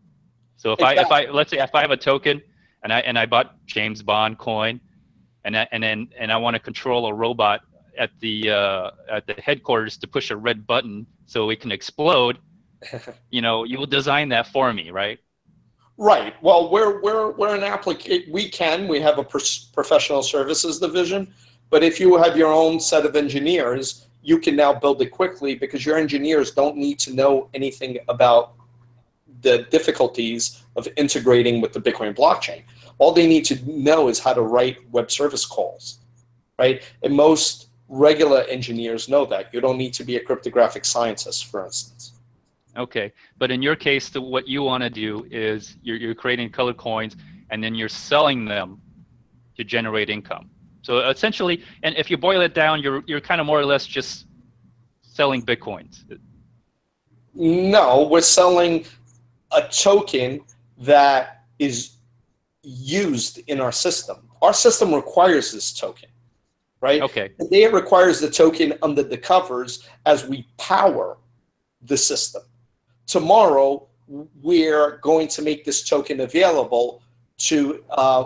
So let's say if I have a token and I bought James Bond coin, and I want to control a robot at the headquarters to push a red button so it can explode, you will design that for me, right? Right. Well, we're an application. We have a professional services division, but if you have your own set of engineers, you can now build it quickly because your engineers don't need to know anything about the difficulties of integrating with the Bitcoin blockchain. All they need to know is how to write web service calls, right? And most regular engineers know that. You don't need to be a cryptographic scientist, for instance. Okay, but in your case, what you want to do is you're creating color coins, and then you're selling them to generate income. So essentially, and if you boil it down, you're kind of more or less just selling Bitcoins. No, we're selling a token that is used in our system. Our system requires this token, right? Okay. Today it requires the token under the covers as we power the system. Tomorrow, we're going to make this token available to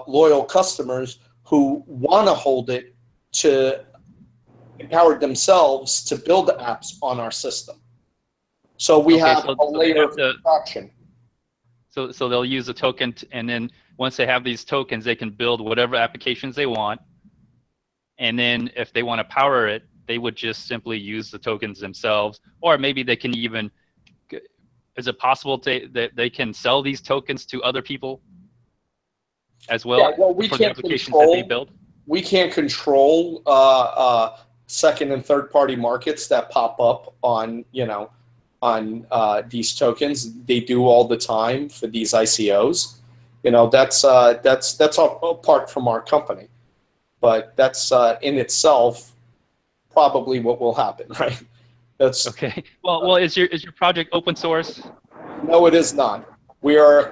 loyal customers who want to hold it to empower themselves to build apps on our system. So we have a layer of abstraction. So they'll use a token, and then once they have these tokens, they can build whatever applications they want. And then if they want to power it, they would just simply use the tokens themselves. Or maybe they can even, is it possible that they can sell these tokens to other people as well, yeah, well, we for can't the applications control, that they build? We can't control second and third party markets that pop up on, these tokens. They do all the time for these ICOs. That's apart from our company, but that's in itself probably what will happen, right? That's okay. Well, is your project open source? No, it is not. We're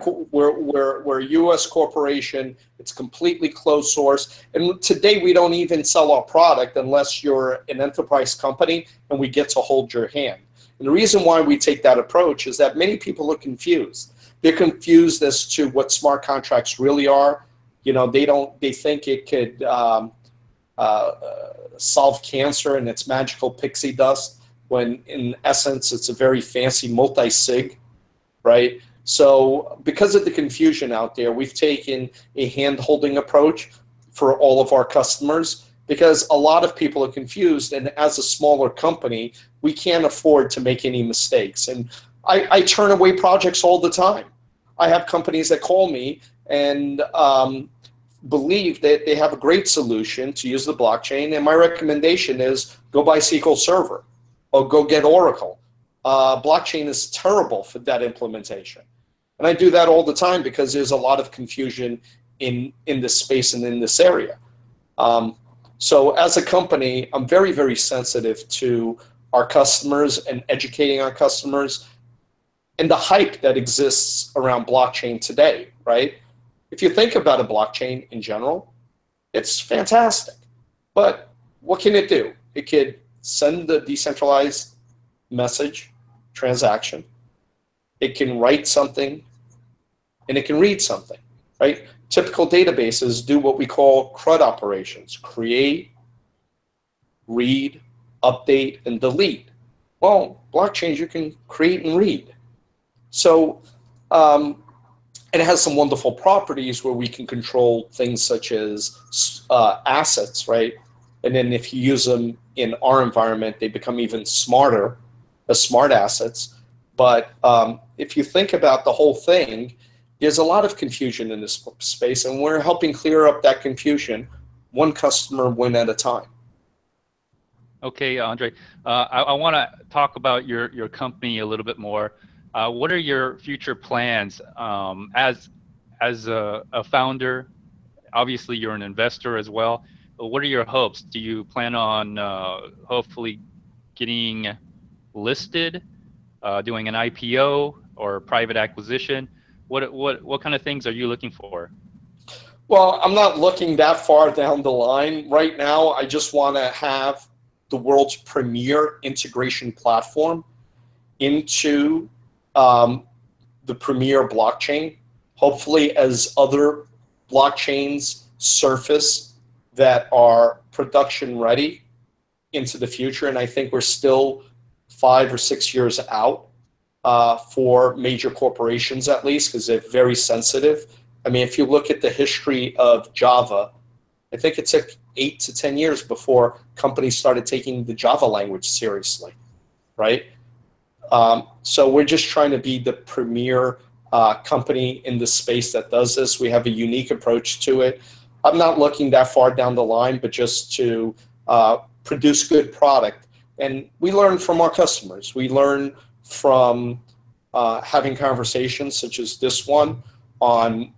a U.S. corporation. It's completely closed source. And today we don't even sell our product unless you're an enterprise company and we get to hold your hand. And the reason why we take that approach is that many people are confused. They're confused as to what smart contracts really are. They think it could solve cancer and it's magical pixie dust, when in essence it's a very fancy multi-sig, right? So because of the confusion out there, we've taken a hand-holding approach for all of our customers, because a lot of people are confused, and as a smaller company, we can't afford to make any mistakes. And I turn away projects all the time. I have companies that call me and believe that they have a great solution to use the blockchain, and my recommendation is go buy SQL Server or go get Oracle. Blockchain is terrible for that implementation. And I do that all the time because there's a lot of confusion in this space and in this area. So as a company, I'm very, very sensitive to our customers and educating our customers and the hype that exists around blockchain today, right? If you think about a blockchain in general, it's fantastic. But what can it do? It could send the decentralized message transaction. It can write something, and it can read something, right? Typical databases do what we call CRUD operations: create, read, update, and delete. Well, blockchains, you can create and read. So it has some wonderful properties where we can control things such as assets, right? And then if you use them in our environment, they become even smarter, as smart assets. But if you think about the whole thing, there's a lot of confusion in this space, and we're helping clear up that confusion, one customer win at a time. Okay, Andre, I want to talk about your company a little bit more. What are your future plans as a founder? Obviously, you're an investor as well. But what are your hopes? Do you plan on hopefully getting listed, doing an IPO or private acquisition? What kind of things are you looking for? Well, I'm not looking that far down the line. Right now, I just want to have the world's premier integration platform into the premier blockchain. Hopefully, as other blockchains surface that are production ready into the future, and I think we're still 5 or 6 years out for major corporations, at least, because they're very sensitive. I mean, if you look at the history of Java, I think it took 8 to 10 years before companies started taking the Java language seriously, right? So we're just trying to be the premier company in the space that does this. We have a unique approach to it. I'm not looking that far down the line, but just to produce good product. And we learn from our customers. We learn from having conversations such as this one on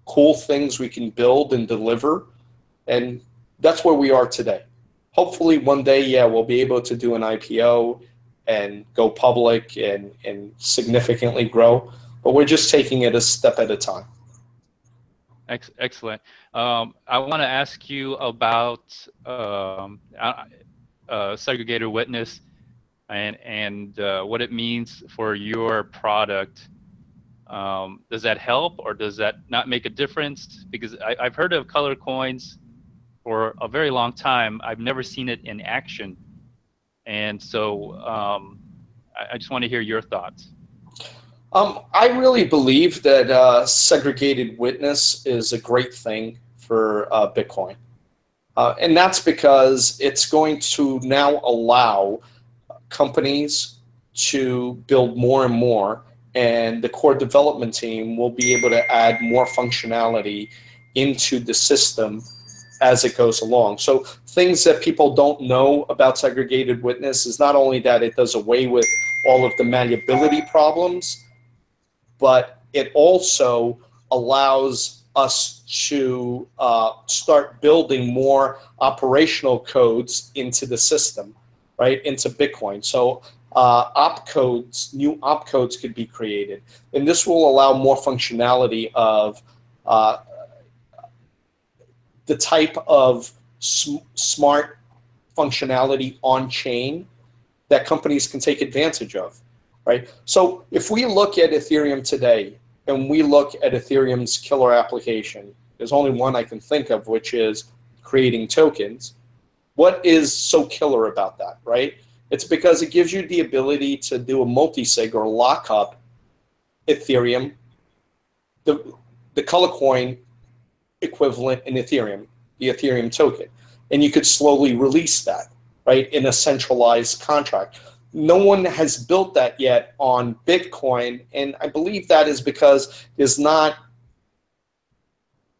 cool things we can build and deliver. And that's where we are today. Hopefully one day, yeah, we'll be able to do an IPO and go public and significantly grow. But we're just taking it a step at a time. Excellent. I want to ask you about segregated witness and what it means for your product. Does that help or does that not make a difference? Because I've heard of color coins for a very long time. I've never seen it in action. And so I just want to hear your thoughts. I really believe that segregated witness is a great thing for Bitcoin. And that's because it's going to now allow companies to build more and more, and the core development team will be able to add more functionality into the system as it goes along. So things that people don't know about segregated witness is not only that it does away with all of the malleability problems, but it also allows us to start building more operational codes into the system, right, into Bitcoin. So opcodes, new opcodes could be created. And this will allow more functionality of the type of smart functionality on chain that companies can take advantage of, right? So if we look at Ethereum today and we look at Ethereum's killer application, there's only one I can think of, which is creating tokens. What is so killer about that, right? It's because it gives you the ability to do a multi-sig or lock up Ethereum, the color coin equivalent in Ethereum, the Ethereum token. And you could slowly release that, right, in a centralized contract. No one has built that yet on Bitcoin, and I believe that is because there's not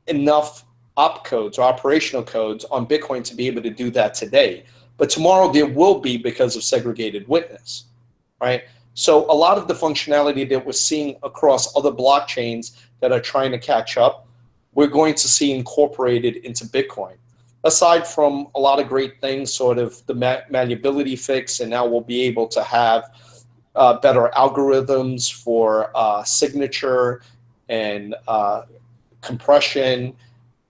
enough opcodes or operational codes on Bitcoin to be able to do that today. But tomorrow there will be because of segregated witness, right? So a lot of the functionality that we're seeing across other blockchains that are trying to catch up, we're going to see incorporated into Bitcoin. Aside from a lot of great things, sort of the malleability fix, and now we'll be able to have better algorithms for signature and compression.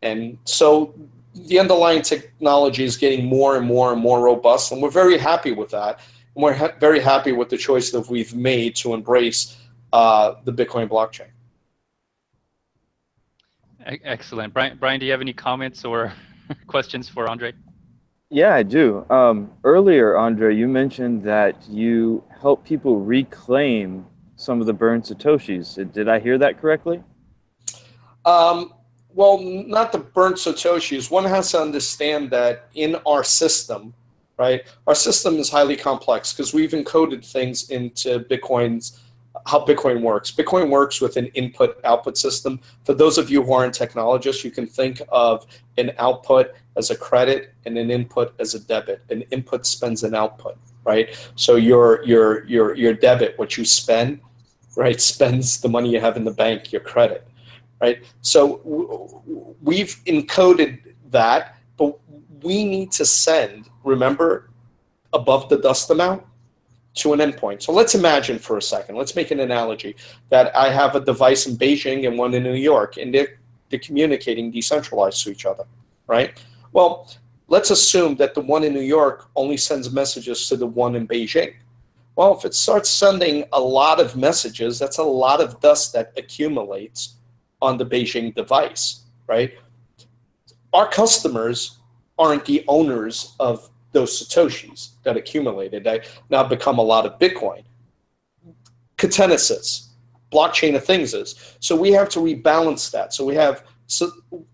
And so the underlying technology is getting more and more and more robust, and we're very happy with that. And we're very happy with the choice that we've made to embrace the Bitcoin blockchain. Excellent. Brian, do you have any comments or questions for Andre? Yeah, I do. Earlier, Andre, you mentioned that you help people reclaim some of the burned Satoshis. Did I hear that correctly? Well, not the burnt Satoshis. One has to understand that in our system, right, our system is highly complex because we've encoded things into how Bitcoin works. Bitcoin works with an input-output system. For those of you who aren't technologists, you can think of an output as a credit and an input as a debit. An input spends an output, right? So your debit, what you spend, right, spends the money you have in the bank, your credit, right? So we've encoded that, but we need to send, remember, above the dust amount, to an endpoint. So let's imagine for a second, let's make an analogy that I have a device in Beijing and one in New York, and they're communicating decentralized to each other, right? Well, let's assume that the one in New York only sends messages to the one in Beijing. Well, if it starts sending a lot of messages, that's a lot of dust that accumulates on the Beijing device, right? Our customers aren't the owners of those Satoshis that accumulated, that now become a lot of Bitcoin. Katenis is, blockchain of things is. So we have to rebalance that. So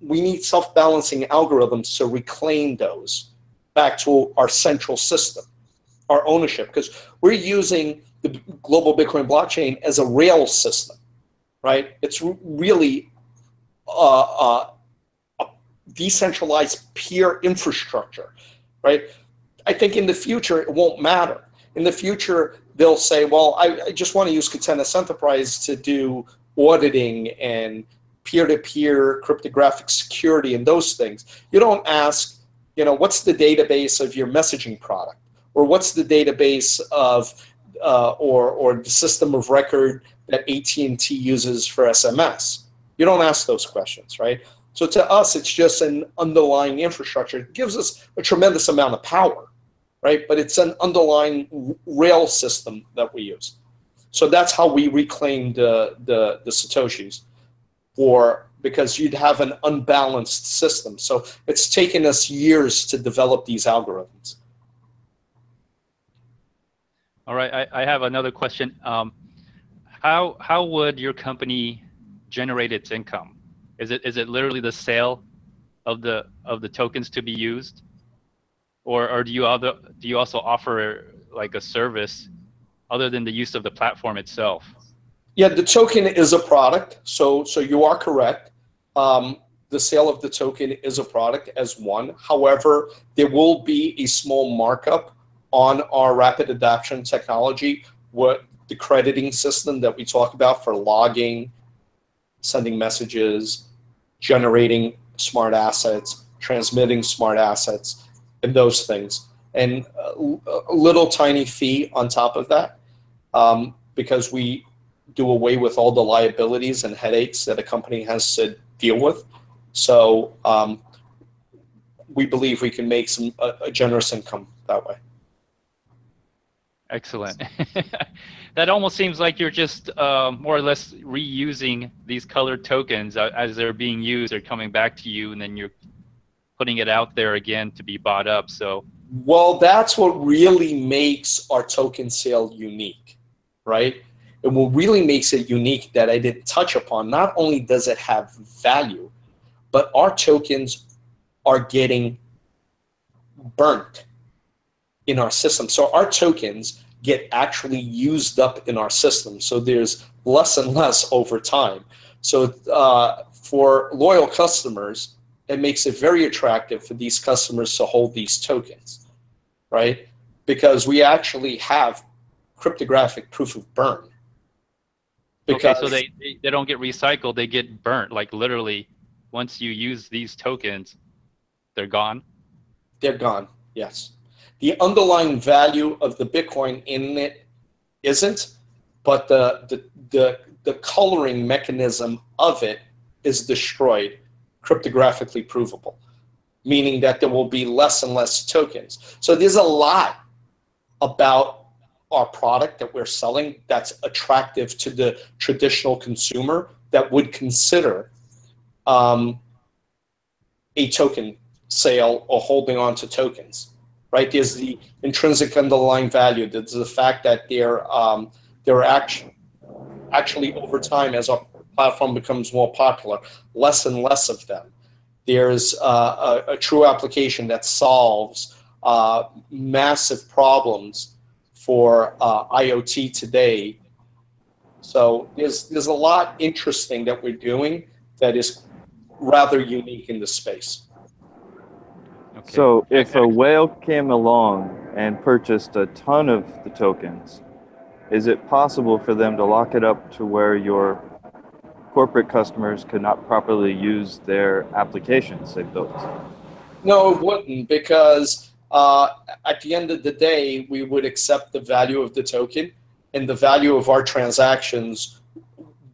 we need self-balancing algorithms to reclaim those back to our central system, our ownership, because we're using the global Bitcoin blockchain as a rail system, right? It's really a decentralized peer infrastructure, right? I think in the future, it won't matter. In the future, they'll say, well, I just want to use Katenis Enterprise to do auditing and peer-to-peer cryptographic security and those things. You don't ask, what's the database of your messaging product? Or what's the database of, or the system of record that AT&T uses for SMS, You don't ask those questions, right? So to us, it's just an underlying infrastructure. It gives us a tremendous amount of power, right? But it's an underlying rail system that we use. So that's how we reclaimed the Satoshis, because you'd have an unbalanced system. So it's taken us years to develop these algorithms. All right, I have another question. How would your company generate its income? Is it literally the sale of the tokens to be used, or do you also offer like a service other than the use of the platform itself? Yeah, the token is a product. So you are correct. The sale of the token is a product as one. However, there will be a small markup on our rapid adoption technology, what the crediting system that we talk about for logging, sending messages, generating smart assets, transmitting smart assets, and those things. And a little tiny fee on top of that, because we do away with all the liabilities and headaches that a company has to deal with. So we believe we can make a generous income that way. Excellent. That almost seems like you're just more or less reusing these colored tokens as they're being used. They're coming back to you, and then you're putting it out there again to be bought up. So, well, that's what really makes our token sale unique, right? And what really makes it unique that I didn't touch upon, not only does it have value, but our tokens are getting burnt in our system. So our tokens get actually used up in our system. So there's less and less over time. So for loyal customers, it makes it very attractive for these customers to hold these tokens, right? Because we actually have cryptographic proof of burn. Because, okay, so they don't get recycled, they get burnt. Like literally, once you use these tokens, they're gone? They're gone, yes. The underlying value of the Bitcoin in it isn't, but the coloring mechanism of it is destroyed, cryptographically provable, meaning that there will be less and less tokens. So there's a lot about our product that we're selling that's attractive to the traditional consumer that would consider a token sale or holding on to tokens. Right, there's the intrinsic underlying value. There's the fact that they're actually over time, as our platform becomes more popular, less and less of them. There's a true application that solves massive problems for IoT today. So there's a lot interesting that we're doing that is rather unique in the space. Okay. So if a whale came along and purchased a ton of the tokens, is it possible for them to lock it up to where your corporate customers could not properly use their applications they built? No, it wouldn't, because at the end of the day, we would accept the value of the token, and the value of our transactions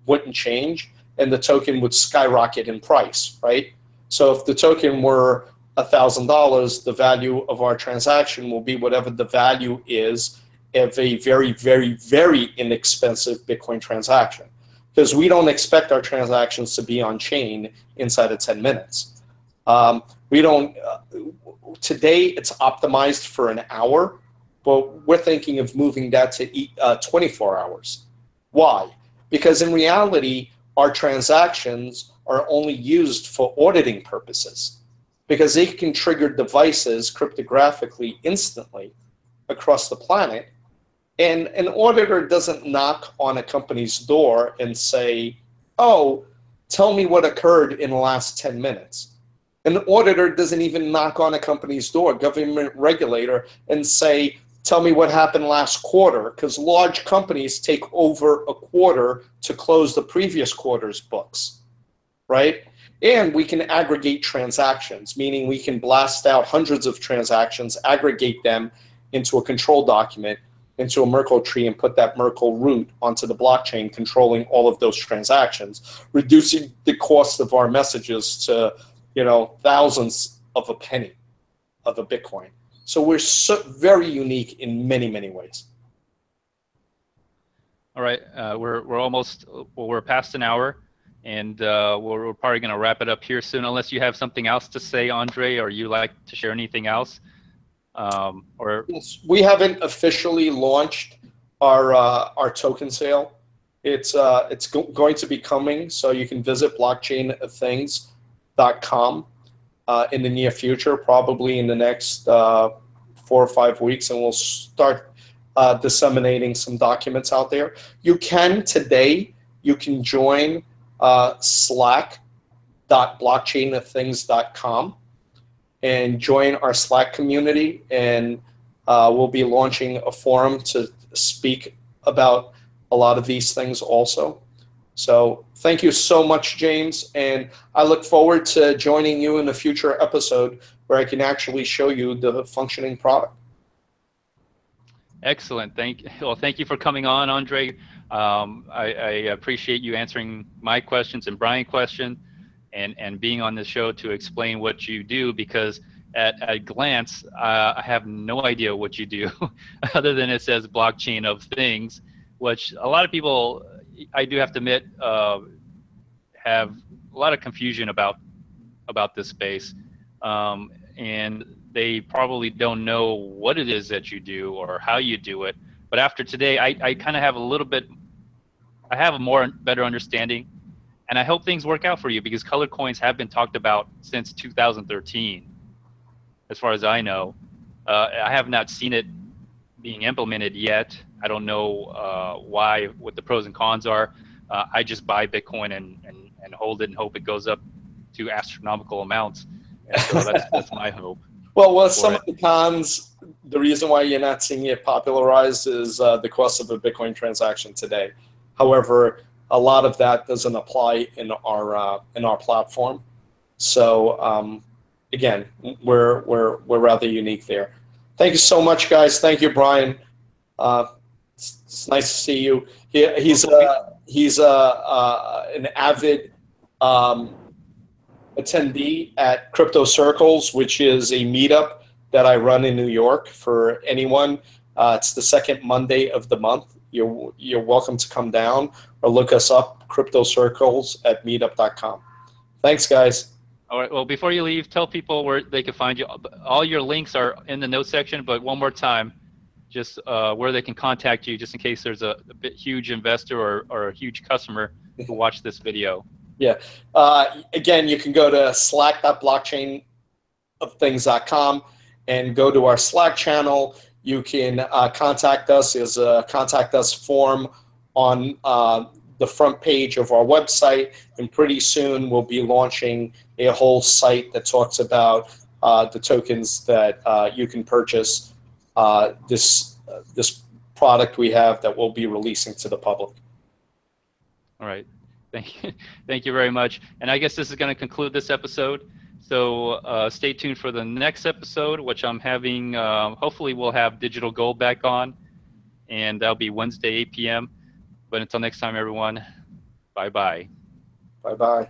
wouldn't change, and the token would skyrocket in price, right? So if the token were $1,000, the value of our transaction will be whatever the value is of a very, very, very inexpensive Bitcoin transaction. Because we don't expect our transactions to be on chain inside of 10 minutes. Today it's optimized for an hour, but we're thinking of moving that to 24 hours. Why? Because in reality, our transactions are only used for auditing purposes, because they can trigger devices cryptographically instantly across the planet. And an auditor doesn't knock on a company's door and say, oh, tell me what occurred in the last 10 minutes. An auditor doesn't even knock on a company's door, government regulator, and say, tell me what happened last quarter, because large companies take over a quarter to close the previous quarter's books, right? And we can aggregate transactions, meaning we can blast out hundreds of transactions, aggregate them into a control document, into a Merkle tree and put that Merkle root onto the blockchain, controlling all of those transactions, reducing the cost of our messages to, thousands of a penny of a Bitcoin. So we're very unique in many, many ways. All right, we're past an hour, and we're probably going to wrap it up here soon, unless you have something else to say, Andre, or you like to share anything else. We haven't officially launched our token sale. It's going to be coming, so you can visit blockchainofthings.com in the near future, probably in the next 4 or 5 weeks, and we'll start disseminating some documents out there. You can join slack.blockchainofthings.com and join our Slack community, and we'll be launching a forum to speak about a lot of these things also. So thank you so much, James, and I look forward to joining you in a future episode where I can actually show you the functioning product. Excellent. Thank you for coming on, Andre. I appreciate you answering my questions and Brian's question, and being on the show to explain what you do, because at a glance, I have no idea what you do other than it says blockchain of things, which a lot of people, I do have to admit, have a lot of confusion about this space. And they probably don't know what it is that you do or how you do it. But after today, I kind of have I have a better understanding, and I hope things work out for you, because colored coins have been talked about since 2013, as far as I know. I have not seen it being implemented yet. I don't know what the pros and cons are. I just buy Bitcoin and hold it and hope it goes up to astronomical amounts. And so that's my hope. Well, some of the cons, the reason why you're not seeing it popularized is the cost of a Bitcoin transaction today. However, a lot of that doesn't apply in our platform. So again, we're rather unique there. Thank you so much, guys. Thank you, Brian. It's nice to see you. He's an avid attendee at Crypto Circles, which is a meetup that I run in New York for anyone. It's the second Monday of the month. You're welcome to come down or look us up, Crypto Circles at meetup.com. Thanks, guys. All right. Well, before you leave, tell people where they can find you. All your links are in the notes section, but one more time, just where they can contact you, just in case there's a huge investor or a huge customer who watched this video. Yeah. Again, you can go to slack.blockchainofthings.com and go to our Slack channel. You can contact us. There's a contact us form on the front page of our website, and pretty soon we'll be launching a whole site that talks about the tokens that you can purchase, this product we have that we'll be releasing to the public. All right. Thank you very much. And I guess this is going to conclude this episode. So stay tuned for the next episode, which I'm having, hopefully we'll have Digital Gold back on, and that'll be Wednesday, 8 p.m. But until next time, everyone, bye-bye. Bye-bye.